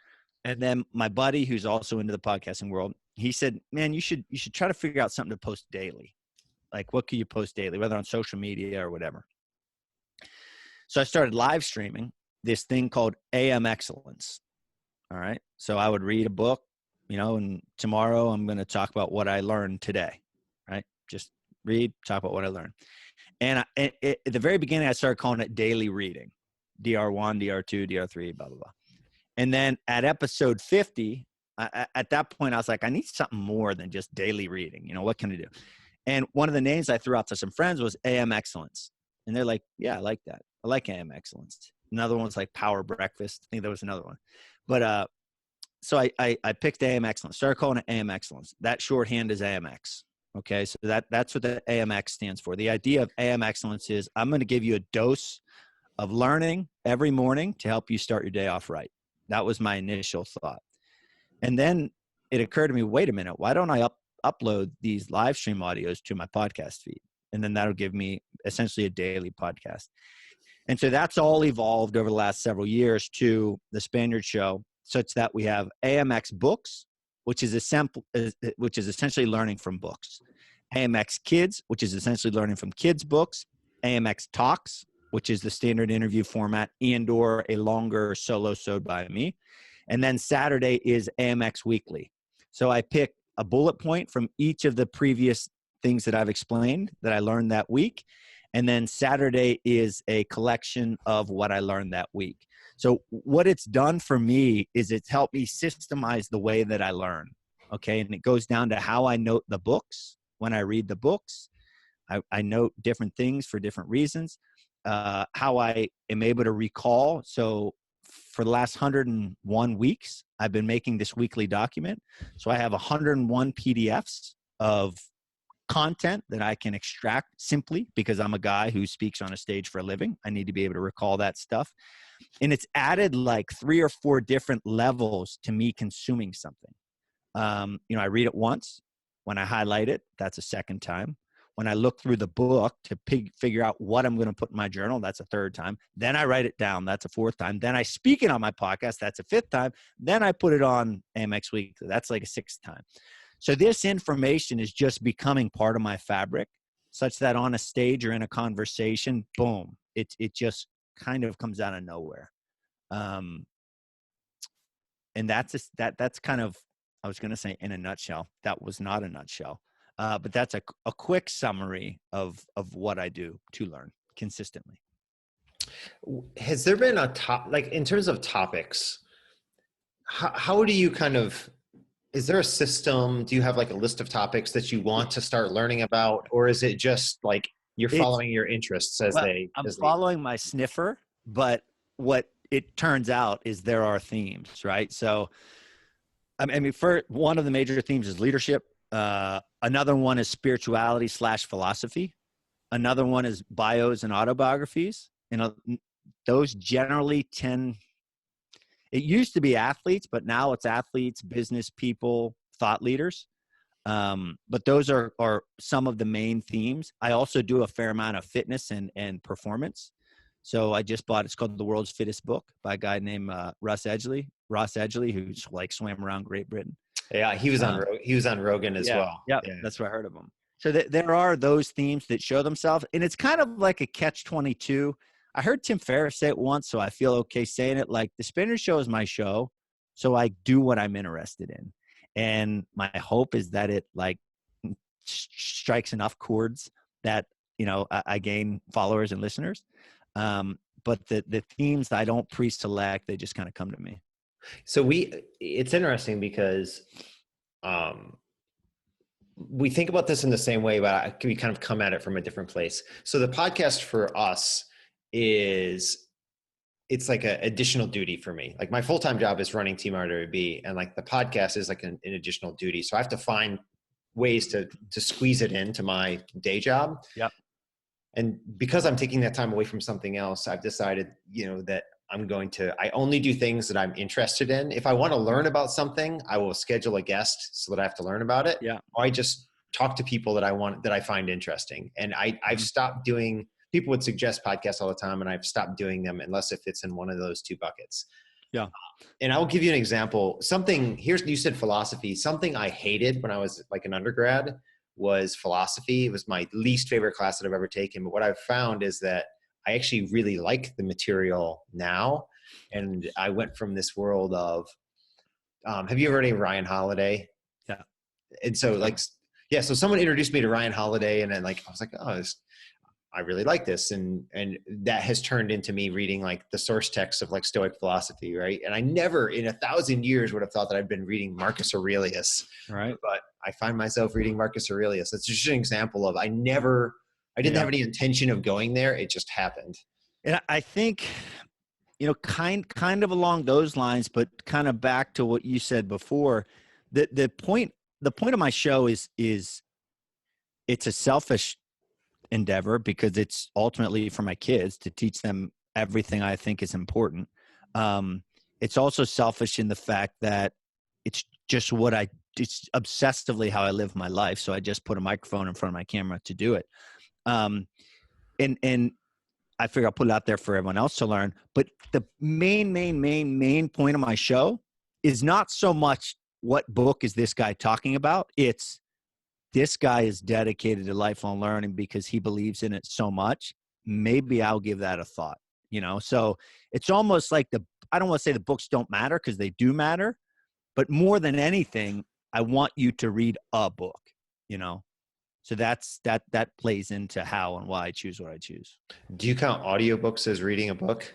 And then my buddy, who's also into the podcasting world, he said, man, you should try to figure out something to post daily. Like, what could you post daily, whether on social media or whatever? So I started live streaming this thing called AM Excellence. All right. So I would read a book, and tomorrow I'm going to talk about what I learned today. Right. Just read, talk about what I learned. And at the very beginning, I started calling it daily reading, DR1, DR2, DR3, blah, blah, blah. And then at episode 50, at that point, I was like, I need something more than just daily reading. What can I do? And one of the names I threw out to some friends was AM Excellence. And they're like, yeah, I like that. I like AM Excellence. Another one was like Power Breakfast. I think there was another one. But so I picked AM Excellence, started calling it AM Excellence. That shorthand is AMX. Okay, so that's what the AMX stands for. The idea of AM Excellence is I'm going to give you a dose of learning every morning to help you start your day off right. That was my initial thought. And then it occurred to me, wait a minute, why don't I upload these live stream audios to my podcast feed? And then that'll give me essentially a daily podcast. And so that's all evolved over the last several years to the Spaniard Show, such that we have AMX Books, which is essentially learning from books. AMX Kids, which is essentially learning from kids' books. AMX Talks, which is the standard interview format and/or a longer solo sewed by me. And then Saturday is AMX Weekly. So I pick a bullet point from each of the previous things that I've explained that I learned that week. And then Saturday is a collection of what I learned that week. So what it's done for me is it's helped me systemize the way that I learn. Okay. And it goes down to how I note the books when I read the books. I note different things for different reasons. How I am able to recall. So for the last 101 weeks, I've been making this weekly document. So I have 101 PDFs of content that I can extract simply because I'm a guy who speaks on a stage for a living. I need to be able to recall that stuff. And it's added like 3 or 4 different levels to me consuming something. I read it once. When I highlight it, that's a second time. When I look through the book to figure out what I'm going to put in my journal, that's a third time. Then I write it down. That's a fourth time. Then I speak it on my podcast. That's a fifth time. Then I put it on AMX Weekly. That's like a sixth time. So this information is just becoming part of my fabric such that on a stage or in a conversation, boom, it just kind of comes out of nowhere. And that's kind of, I was going to say in a nutshell. That was not a nutshell. But that's a quick summary of what I do to learn consistently. Has there been in terms of topics, how do you is there a system? Do you have like a list of topics that you want to start learning about? Or is it just like you're following your interests I'm following my sniffer, but what it turns out is there are themes, right? So, for one of the major themes is leadership. Another one is spirituality / philosophy. Another one is bios and autobiographies. Those generally it used to be athletes, but now it's athletes, business people, thought leaders. But those are some of the main themes. I also do a fair amount of fitness and performance. So I just bought, it's called The World's Fittest Book by a guy named Ross Edgley, who's like swam around Great Britain. Yeah, he was on Rogan as well. Yeah, that's where I heard of him. So there are those themes that show themselves, and it's kind of like a catch-22. I heard Tim Ferriss say it once, so I feel okay saying it. Like, the Spinner Show is my show, so I do what I'm interested in, and my hope is that it like strikes enough chords that I gain followers and listeners. But the themes I don't pre-select; they just kind of come to me. So it's interesting because we think about this in the same way, but we kind of come at it from a different place. So the podcast for us it's like an additional duty for me. Like, my full-time job is running Team RWB, and like the podcast is like an additional duty. So I have to find ways to squeeze it into my day job. Yep. And because I'm taking that time away from something else, I've decided, that I only do things that I'm interested in. If I want to learn about something, I will schedule a guest so that I have to learn about it. Yeah. Or I just talk to people that I find interesting. And I've stopped doing, people would suggest podcasts all the time, and I've stopped doing them unless it fits in one of those two buckets. Yeah. And I'll give you an example. You said philosophy. Something I hated when I was like an undergrad was philosophy. It was my least favorite class that I've ever taken. But what I've found is that I actually really like the material now. And I went from this world of, have you ever heard of Ryan Holiday? Yeah. And so so someone introduced me to Ryan Holiday, and then I was like, I really like this. And that has turned into me reading like the source text of like Stoic philosophy. Right. And I never in 1,000 years would have thought that I'd been reading Marcus Aurelius. Right. But I find myself reading Marcus Aurelius. It's just an example of I didn't have any intention of going there. It just happened. And I think, kind of along those lines, but kind of back to what you said before, the point of my show is it's a selfish endeavor because it's ultimately for my kids to teach them everything I think is important. It's also selfish in the fact that it's just it's obsessively how I live my life. So I just put a microphone in front of my camera to do it. And I figure I'll put it out there for everyone else to learn. But the main point of my show is not so much what book is this guy talking about. It's this guy is dedicated to lifelong learning because he believes in it so much. Maybe I'll give that a thought, So it's almost like I don't want to say the books don't matter, because they do matter, but more than anything, I want you to read a book, So that plays into how and why I choose what I choose. Do you count audiobooks as reading a book?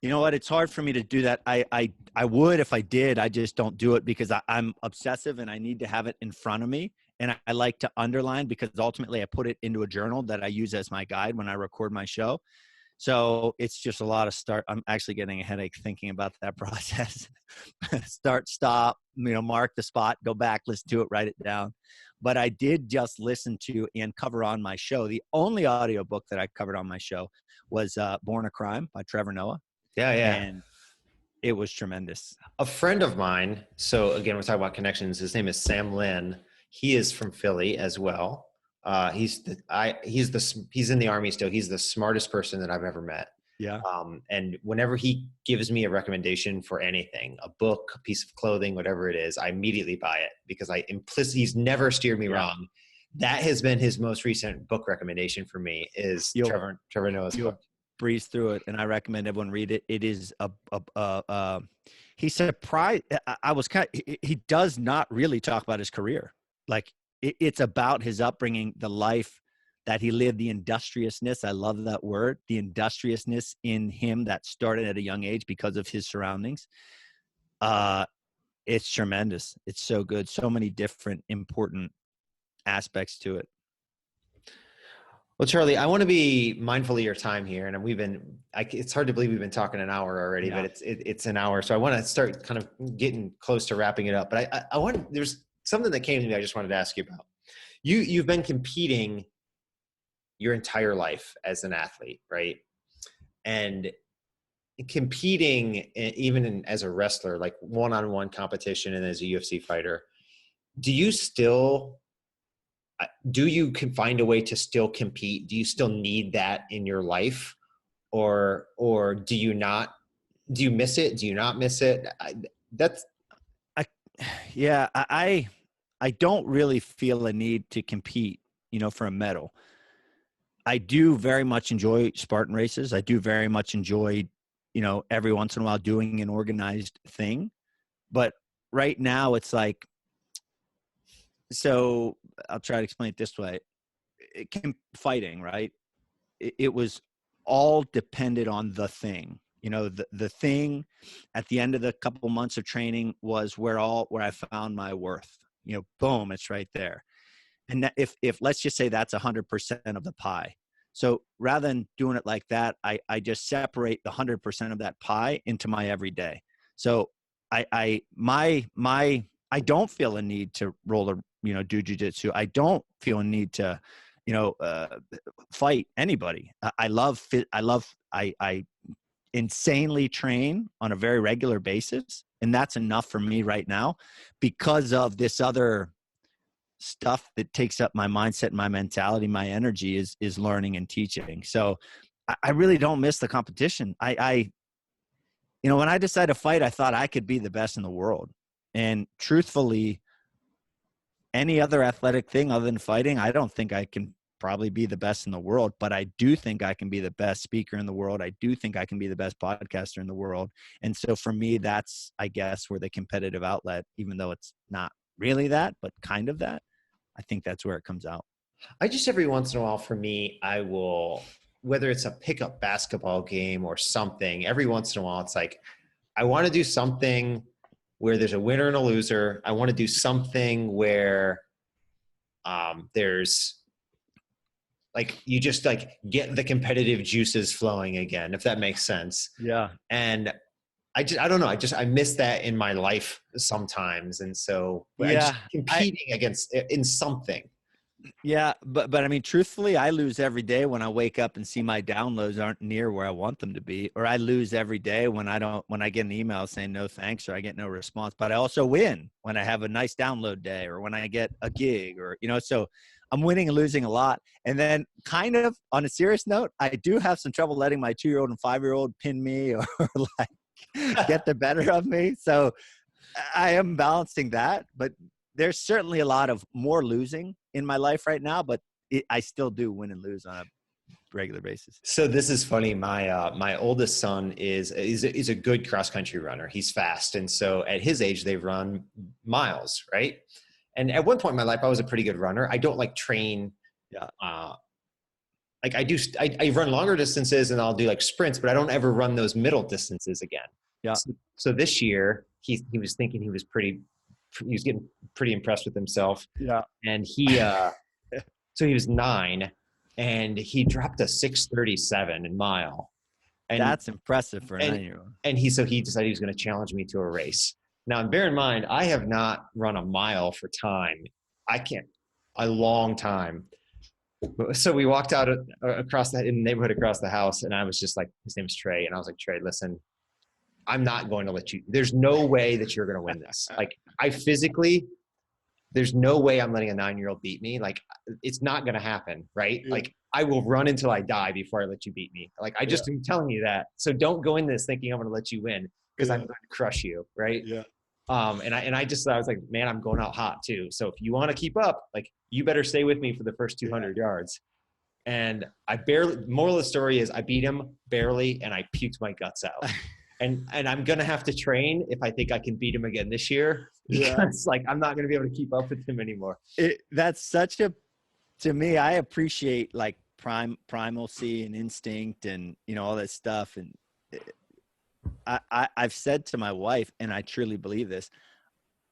You know what? It's hard for me to do that. I would if I did. I just don't do it because I'm obsessive and I need to have it in front of me. And I like to underline, because ultimately I put it into a journal that I use as my guide when I record my show. So it's just a lot of I'm actually getting a headache thinking about that process. Start, stop, mark the spot, go back, listen to it, write it down. But I did just listen to and cover on my show. The only audiobook that I covered on my show was Born a Crime by Trevor Noah. Yeah. And it was tremendous. A friend of mine, so again, we're talking about connections. His name is Sam Lynn. He is from Philly as well. He's in the Army still. He's the smartest person that I've ever met. Yeah. And whenever he gives me a recommendation for anything, a book, a piece of clothing, whatever it is, I immediately buy it because he's never steered me wrong. That has been his most recent book recommendation for me is Trevor Noah's book. Breeze through it, and I recommend everyone read it. It is he surprised. I was he does not really talk about his career. Like it's about his upbringing, the life that he lived, the industriousness. I love that word, the industriousness in him that started at a young age because of his surroundings. It's tremendous. It's so good. So many different important aspects to it. Well, Charlie, I want to be mindful of your time here, and it's hard to believe we've been talking an hour already, but it's an hour. So I want to start kind of getting close to wrapping it up, but there's something that came to me. I just wanted to ask you about. You've been competing your entire life as an athlete, right? And competing even as a wrestler, like one-on-one competition and as a UFC fighter, do you can find a way to still compete? Do you still need that in your life, or do you not? Do you miss it? Do you not miss it? I don't really feel a need to compete, for a medal. I do very much enjoy Spartan races. I do very much enjoy, every once in a while doing an organized thing. But right now it's like, so I'll try to explain it this way. Fighting, right? It was all dependent on the thing. The thing at the end of the couple months of training was where I found my worth. Boom, it's right there. And that if let's just say that's 100% of the pie. So rather than doing it like that, I just separate the 100% of that pie into my everyday. So I don't feel a need to do jujitsu. I don't feel a need to, fight anybody. I insanely train on a very regular basis. And that's enough for me right now because of this other stuff that takes up my mindset, my mentality, my energy is learning and teaching. So I really don't miss the competition. When I decided to fight, I thought I could be the best in the world. And truthfully, any other athletic thing other than fighting, I don't think I can probably be the best in the world, but I do think I can be the best speaker in the world. I do think I can be the best podcaster in the world. And so for me, that's, I guess, where the competitive outlet, even though it's not really that, but kind of that, I think that's where it comes out. I just, every once in a while for me, I will, whether it's a pickup basketball game or something, every once in a while, it's like, I want to do something where there's a winner and a loser. I want to do something where there's like, you just like get the competitive juices flowing again, if that makes sense. Yeah. And I don't know. I miss that in my life sometimes. And so I'm just competing against in something. Yeah, but I mean, truthfully, I lose every day when I wake up and see my downloads aren't near where I want them to be, or I lose every day when I get an email saying no thanks or I get no response. But I also win when I have a nice download day or when I get a gig or so I'm winning and losing a lot. And then kind of on a serious note, I do have some trouble letting my 2-year-old and 5-year-old pin me or like get the better of me. So I am balancing that, but there's certainly a lot of more losing in my life right now, but I still do win and lose on a regular basis. So this is funny. My oldest son is a good cross country runner. He's fast, and so at his age, they run miles, right? And at one point in my life, I was a pretty good runner. I don't like train. Yeah. Like I do, I run longer distances and I'll do like sprints, but I don't ever run those middle distances again. Yeah. So this year he was thinking he was getting pretty impressed with himself. Yeah. And so he was 9 and he dropped a 6:37 in mile. And that's impressive for a 9-year-old. And he decided he was going to challenge me to a race. Now, bear in mind, I have not run a mile for time. A long time. So we walked out in the neighborhood across the house, and I was just like, his name's Trey. And I was like, Trey, listen, I'm not going to let you, there's no way that you're going to win this. Like there's no way I'm letting a 9-year-old beat me. Like it's not going to happen. Right. Yeah. Like I will run until I die before I let you beat me. Like am telling you that. So don't go in this thinking I'm going to let you win because I'm going to crush you. Right. Yeah. And I was like, man, I'm going out hot too. So if you want to keep up, like you better stay with me for the first 200 yards. And moral of the story is I beat him barely and I puked my guts out. And I'm going to have to train if I think I can beat him again this year because like, I'm not going to be able to keep up with him anymore. That's to me, I appreciate like primalcy and instinct and, all that stuff. And I've said to my wife, and I truly believe this,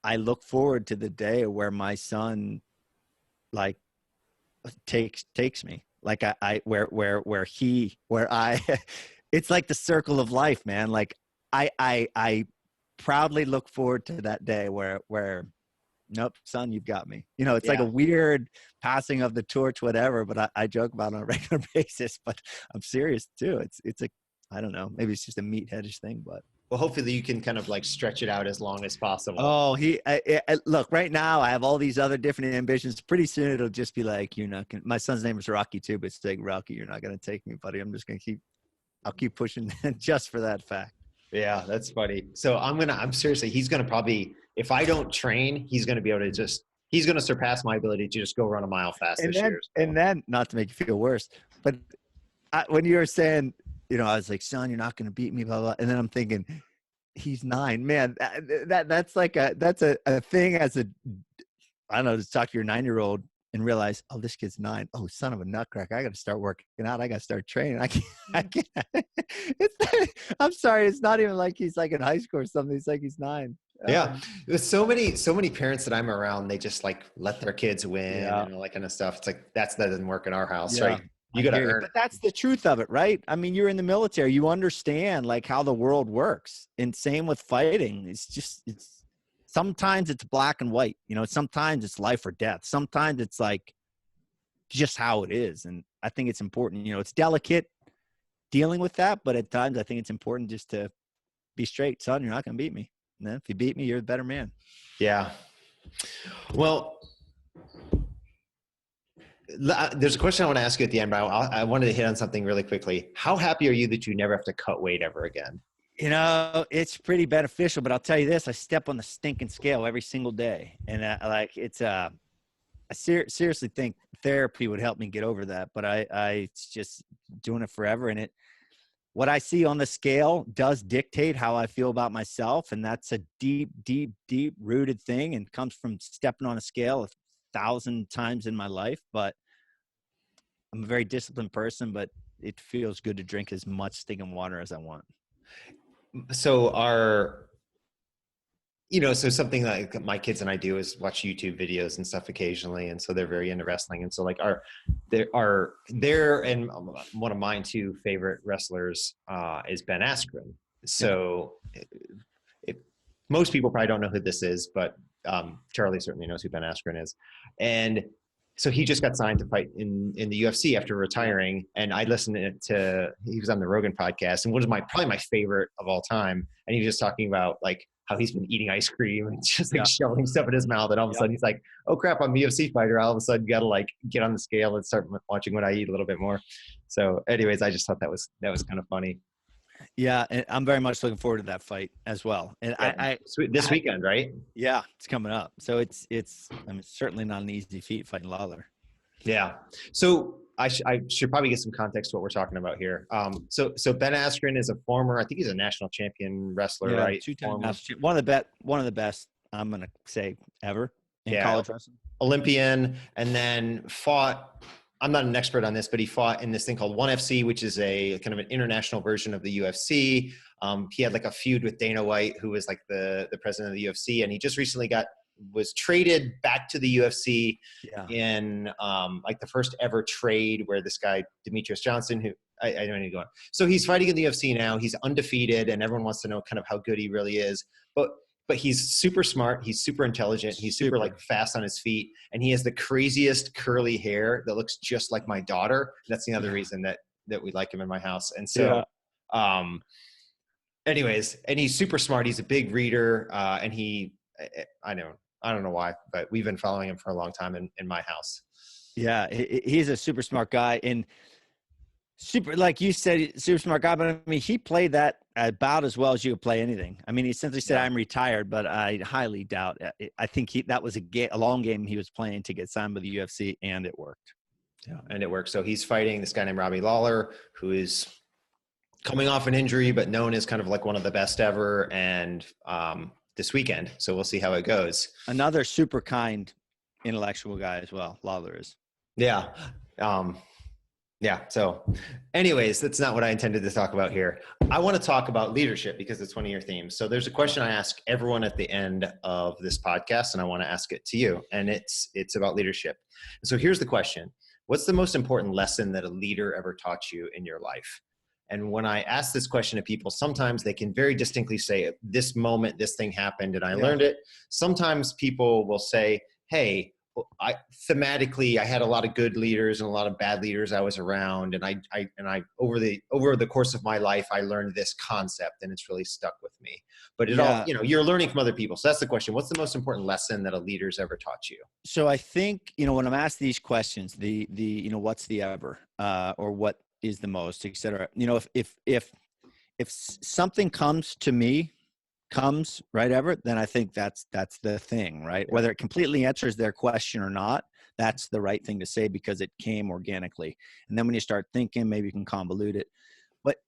I look forward to the day where my son like takes me like it's like the circle of life, man. Like I proudly look forward to that day where nope, son, you've got me. It's like a weird passing of the torch, whatever, but I joke about it on a regular basis, but I'm serious too. It's a, I don't know, maybe it's just a meatheadish thing, but. Well, hopefully you can kind of like stretch it out as long as possible. Oh, look, right now I have all these other different ambitions. Pretty soon it'll just be like, you're not going to, my son's name is Rocky too, but it's like, Rocky, you're not going to take me, buddy. I'm just going to I'll keep pushing just for that fact. Yeah, that's funny. So I'm seriously, he's going to probably, if I don't train, he's going to be able to he's going to surpass my ability to just go run a mile fast this year. And then, not to make you feel worse, but when you were saying, I was like, son, you're not going to beat me, blah, blah. And then I'm thinking, he's 9, man. That's like that's a thing as a, I don't know, to talk to your 9-year-old and realize, oh, this kid's 9. Oh, son of a nutcracker. I got to start working out. I got to start training. I can't. I'm sorry. It's not even like he's like in high school or something. It's like he's 9. Yeah. There's so many parents that I'm around, they just like let their kids win and all that kind of stuff. It's like, that doesn't work in our house, right? You got to earn. But that's the truth of it, right? I mean, you're in the military. You understand like how the world works. And same with fighting. It's sometimes it's black and white. Sometimes it's life or death. Sometimes it's like just how it is. And I think it's important. It's delicate dealing with that, but at times I think it's important just to be straight. Son, you're not going to beat me. And then if you beat me, you're the better man. Yeah. Well, there's a question I want to ask you at the end, but I wanted to hit on something really quickly. How happy are you that you never have to cut weight ever again? It's pretty beneficial, but I'll tell you this, I step on the stinking scale every single day. And I seriously think therapy would help me get over that, but it's just doing it forever. And what I see on the scale does dictate how I feel about myself. And that's a deep, deep, deep rooted thing and comes from stepping on a scale 1,000 times in my life. But I'm a very disciplined person, but it feels good to drink as much stinking water as I want. So so something like my kids and I do is watch YouTube videos and stuff occasionally. And so they're very into wrestling. And so like and one of mine 2 favorite wrestlers is Ben Askren. So most people probably don't know who this is, but Charlie certainly knows who Ben Askren is. And so he just got signed to fight in the UFC after retiring. And I listened he was on the Rogan podcast, and what is probably my favorite of all time. And he was just talking about like how he's been eating ice cream and just like shoving stuff in his mouth. And all of a sudden he's like, oh crap, I'm a UFC fighter. All of a sudden got to like get on the scale and start watching what I eat a little bit more. So anyways, I just thought that was kind of funny. Yeah, and I'm very much looking forward to that fight as well. And this weekend, right? Yeah, it's coming up. So it's I mean, certainly not an easy feat fighting Lawler. Yeah. So I should probably get some context to what we're talking about here. So Ben Askren is a former, I think he's a national champion wrestler, right? Two-time national, one of the best, I'm going to say, ever in college wrestling. Olympian, and then fought, I'm not an expert on this, but he fought in this thing called ONE FC, which is a kind of an international version of the UFC. He had like a feud with Dana White, who was like the president of the UFC, and he just recently was traded back to the UFC in like the first ever trade where this guy, Demetrius Johnson, who I don't need to go on. So he's fighting in the UFC now. He's undefeated, and everyone wants to know kind of how good he really is. But he's super smart. He's super intelligent. He's super like fast on his feet, and he has the craziest curly hair that looks just like my daughter. That's the other reason that we like him in my house. And so, anyways, and he's super smart. He's a big reader, and I don't know why, but we've been following him for a long time in my house. Yeah, he's a super smart guy, and super, like you said, super smart guy. But I mean, he played that about as well as you could play anything. I mean, he essentially said, "I'm retired," but I highly doubt. I think that was a long game he was playing to get signed with the UFC, and it worked. Yeah, and it worked. So he's fighting this guy named Robbie Lawler, who is coming off an injury, but known as kind of like one of the best ever, and this weekend. So we'll see how it goes. Another super kind, intellectual guy as well. Lawler is. Yeah. Yeah. So anyways, that's not what I intended to talk about here. I want to talk about leadership because it's one of your themes. So there's a question I ask everyone at the end of this podcast, and I want to ask it to you. And it's about leadership. So here's the question. What's the most important lesson that a leader ever taught you in your life? And when I ask this question to people, sometimes they can very distinctly say, this moment, this thing happened and I learned it. Sometimes people will say, hey, thematically, I had a lot of good leaders and a lot of bad leaders I was around. And I over the course of my life, I learned this concept and it's really stuck with me. But you're learning from other people. So that's the question. What's the most important lesson that a leader's ever taught you? So I think, when I'm asked these questions, the what's the ever, or what is the most, et cetera, if something comes right ever, then I think that's the thing, right? Whether it completely answers their question or not, that's the right thing to say because it came organically. And then when you start thinking, maybe you can convolute it. But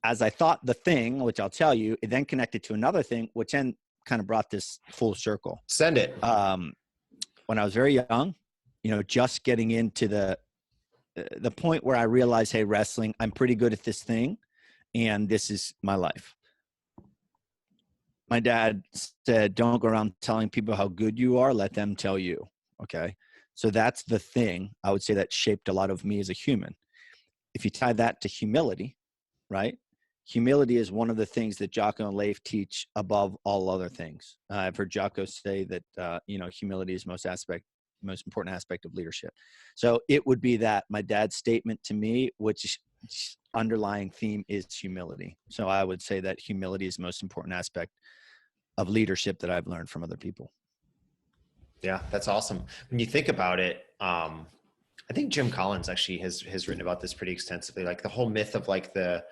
as I thought the thing, which I'll tell you, it then connected to another thing, which then kind of brought this full circle. Send it. When I was very young, just getting into the point where I realized, hey, wrestling, I'm pretty good at this thing, and this is my life. My dad said, don't go around telling people how good you are. Let them tell you. Okay. So that's the thing I would say that shaped a lot of me as a human. If you tie that to humility, right? Humility is one of the things that Jocko and Leif teach above all other things. I've heard Jocko say that, humility is most important aspect of leadership. So it would be that my dad's statement to me, which underlying theme is humility. So I would say that humility is the most important aspect of leadership that I've learned from other people. Yeah, that's awesome. When you think about it, I think Jim Collins actually has written about this pretty extensively, like the whole myth of like the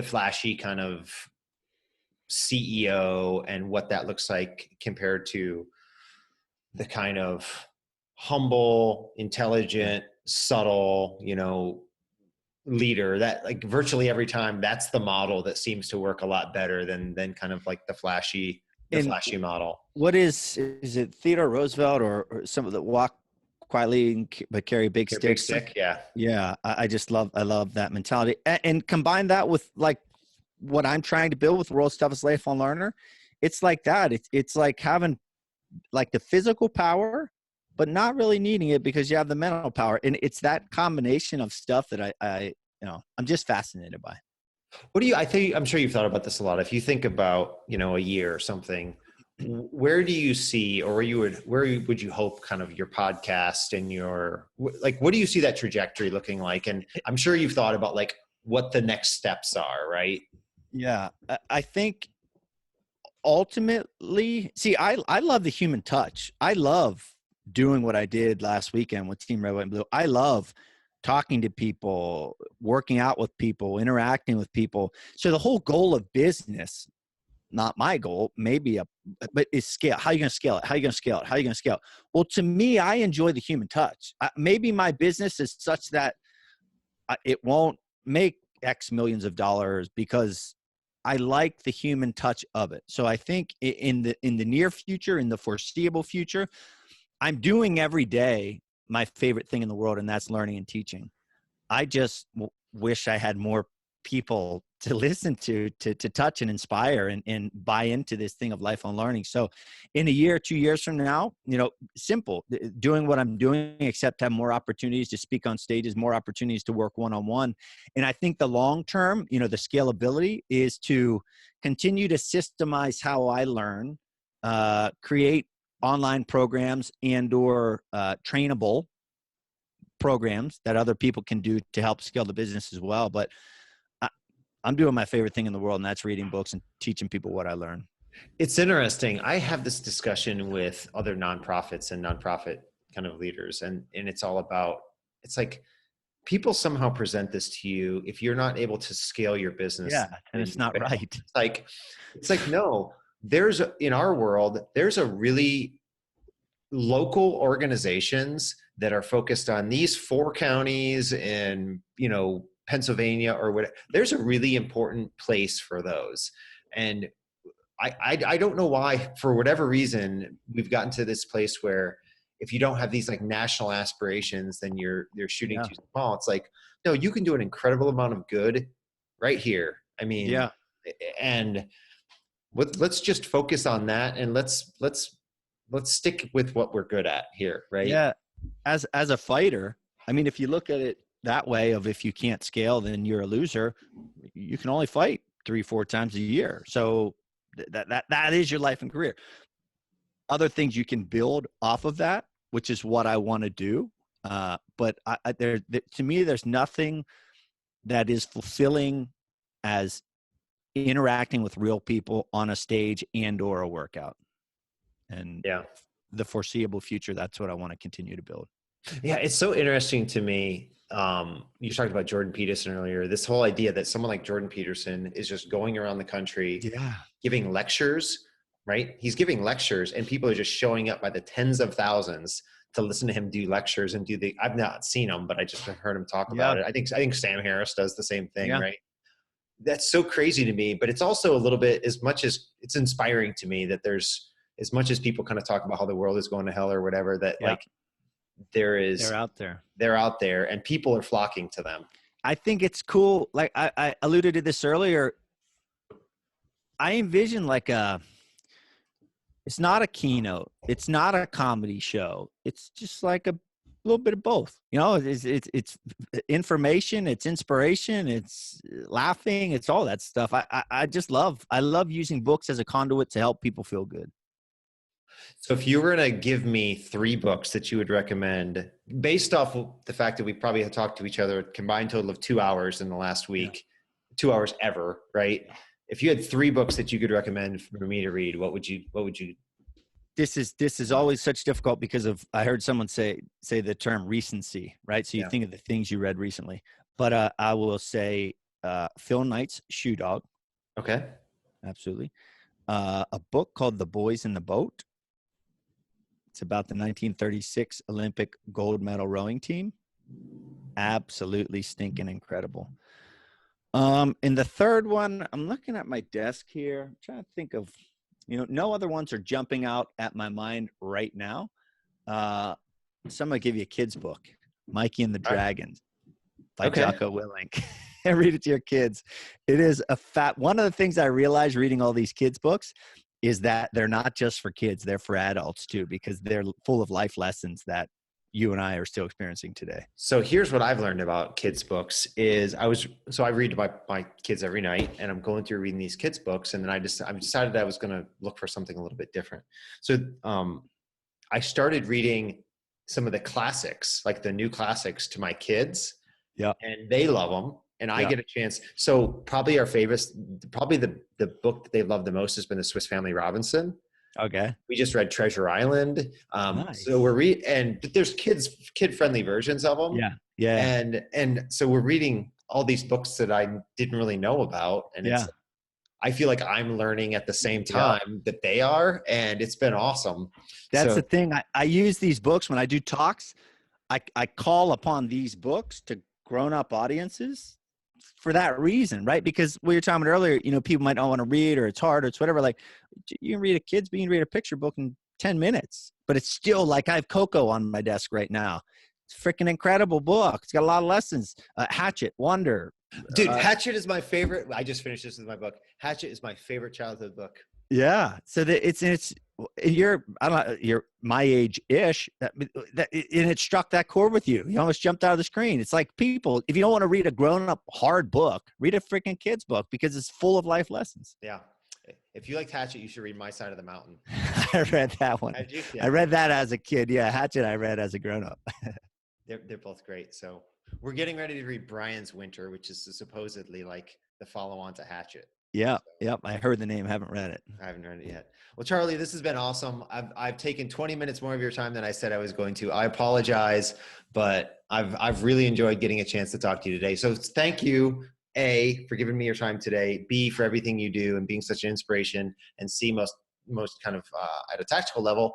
flashy kind of CEO and what that looks like compared to the kind of humble, intelligent, subtle, leader that like virtually every time that's the model that seems to work a lot better than kind of like the flashy model. What is it Theodore Roosevelt or some of the walk quietly but carry big sticks? Yeah. I love that mentality and combine that with like what I'm trying to build with World's Toughest Lifelong Learner. It's like that. It's like having like the physical power, but not really needing it because you have the mental power. And it's that combination of stuff that I'm just fascinated by. I'm sure you've thought about this a lot. If you think about, a year or something, where do you see, or where would you hope kind of your podcast and like, what do you see that trajectory looking like? And I'm sure you've thought about like what the next steps are, right? Yeah, I think ultimately, see, I love the human touch. I love doing what I did last weekend with Team Red, White, and Blue. I love talking to people, working out with people, interacting with people. So the whole goal of business, not my goal, maybe but is scale. How are you going to scale it? How are you going to scale it? How are you going to scale it? Well, to me, I enjoy the human touch. Maybe my business is such that it won't make X millions of dollars because I like the human touch of it. So I think in the near future, in the foreseeable future, I'm doing every day my favorite thing in the world, and that's learning and teaching. I just wish I had more people to listen to touch and inspire and buy into this thing of lifelong learning. So in a year, 2 years from now, simple, doing what I'm doing, except have more opportunities to speak on stages, more opportunities to work one-on-one. And I think the long term, the scalability is to continue to systemize how I learn, create online programs and/or trainable programs that other people can do to help scale the business as well. But I'm doing my favorite thing in the world, and that's reading books and teaching people what I learn. It's interesting. I have this discussion with other nonprofits and nonprofit kind of leaders, and it's all about, it's like people somehow present this to you. If you're not able to scale your business, Yeah, and it's not right. It's like, no, in our world, there's a really local organizations that are focused on these 4 counties in, Pennsylvania or whatever. There's a really important place for those. And I don't know why, for whatever reason, we've gotten to this place where if you don't have these like national aspirations, then you're shooting too small. It's like, no, you can do an incredible amount of good right here. I mean, and let's just focus on that, and let's stick with what we're good at here, right? Yeah. As a fighter, I mean, if you look at it that way of if you can't scale, then you're a loser. You can only fight 3-4 times a year. So that is your life and career. Other things you can build off of that, which is what I want to do. But to me, there's nothing that is fulfilling as interacting with real people on a stage and/or a workout. And the foreseeable future, that's what I want to continue to build. Yeah, it's so interesting to me. You talked about Jordan Peterson earlier. This whole idea that someone like Jordan Peterson is just going around the country, giving lectures, right? He's giving lectures, and people are just showing up by the tens of thousands to listen to him do lectures and I've not seen him, but I just heard him talk about it. I think Sam Harris does the same thing, right? That's so crazy to me, but it's also a little bit, as much as it's inspiring to me, that there's, as much as people kind of talk about how the world is going to hell or whatever, that like they're out there and people are flocking to them. I think it's cool. Like I alluded to this earlier. I envision like it's not a keynote. It's not a comedy show. It's just like a little bit of both. It's information, it's inspiration, it's laughing, it's all that stuff. I love using books as a conduit to help people feel good. So if you were to give me 3 books that you would recommend based off of the fact that we probably have talked to each other a combined total of 2 hours in the last week, 2 hours ever, right? If you had 3 books that you could recommend for me to read, what would you? This is always such difficult because I heard someone say the term recency, right? So you think of the things you read recently, but I will say Phil Knight's Shoe Dog. Okay. Absolutely. A book called The Boys in the Boat. It's about the 1936 Olympic gold medal rowing team. Absolutely stinking incredible. And the third one, I'm looking at my desk here. I'm trying to think of, no other ones are jumping out at my mind right now. So I'm going to give you a kid's book, Mikey and the Dragons by Jocko Willink. And read it to your kids. It is one of the things I realized reading all these kids' books is that they're not just for kids, they're for adults too, because they're full of life lessons that you and I are still experiencing today. So here's what I've learned about kids books is I read to my kids every night, and I'm going through reading these kids books, and then I decided I was going to look for something a little bit different. So I started reading some of the classics, like the new classics, to my kids, Yeah. and they love them. And I Yeah. get a chance. So probably our favorites, probably the book that they love the most has been the Swiss Family Robinson. Okay. We just read Treasure Island. Nice. So but there's kid-friendly versions of them. Yeah. Yeah. And so we're reading all these books that I didn't really know about. And I feel like I'm learning at the same time that they are. And it's been awesome. That's the thing. I use these books when I do talks. I call upon these books to grown-up audiences for that reason, right? Because we were talking about earlier, people might not want to read, or it's hard, or it's whatever. Like, you can read you can read a picture book in 10 minutes, but it's still like I have Coco on my desk right now. It's a freaking incredible book. It's got a lot of lessons. Hatchet, Wonder. Dude, Hatchet is my favorite. I just finished this with my book. Hatchet is my favorite childhood book. Yeah. So you're my age-ish, and it struck that chord with you. You almost jumped out of the screen. It's like, people, if you don't want to read a grown-up hard book, read a freaking kid's book, because it's full of life lessons. Yeah. If you liked Hatchet, you should read My Side of the Mountain. I read that one. Yeah. I read that as a kid. Yeah. Hatchet I read as a grown-up. They're both great. So we're getting ready to read Brian's Winter, which is supposedly like the follow-on to Hatchet. Yeah. Yep. I heard the name. Haven't read it. I haven't read it yet. Well, Charlie, this has been awesome. I've taken 20 minutes more of your time than I said I was going to. I apologize, but I've really enjoyed getting a chance to talk to you today. So thank you, A, for giving me your time today, B, for everything you do and being such an inspiration, and C, most kind of at a tactical level,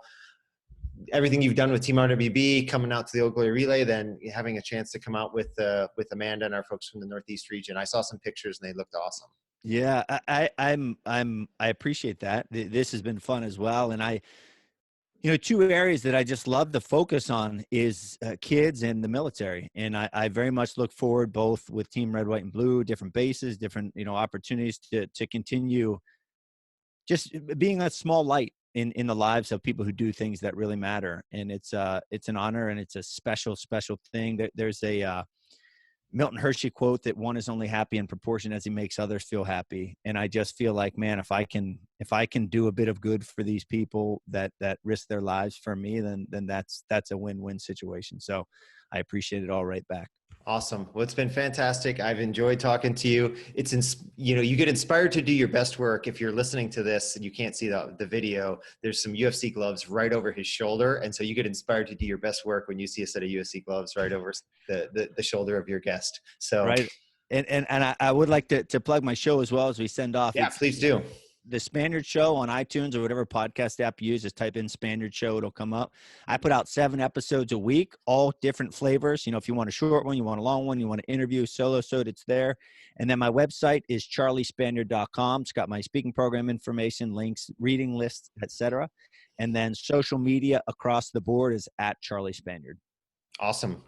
everything you've done with Team RWB, coming out to the Old Glory Relay, then having a chance to come out with Amanda and our folks from the Northeast region. I saw some pictures and they looked awesome. Yeah, I appreciate that. This has been fun as well. And two areas that I just love to focus on is kids and the military. And I very much look forward, both with Team Red, White, and Blue, different bases, different, opportunities to continue just being a small light in the lives of people who do things that really matter. And it's an honor, and it's a special, special thing. There's a Milton Hershey quote that one is only happy in proportion as he makes others feel happy. And I just feel like, man, if I can do a bit of good for these people that risk their lives for me, then that's a win-win situation. So I appreciate it all right back. Awesome. Well, it's been fantastic. I've enjoyed talking to you. You get inspired to do your best work. If you're listening to this and you can't see the video, there's some UFC gloves right over his shoulder. And so you get inspired to do your best work when you see a set of UFC gloves right over the shoulder of your guest. So, right. And I would like to plug my show as well as we send off. Yeah, please do. The Spaniard Show on iTunes or whatever podcast app you use. Just type in Spaniard Show, it'll come up. I put out 7 episodes a week, all different flavors. If you want a short one, you want a long one, you want to interview, solo, so it's there. And then my website is charliespaniard.com. It's got my speaking program information, links, reading lists, etc. And then social media across the board is @CharlieSpaniard. Awesome.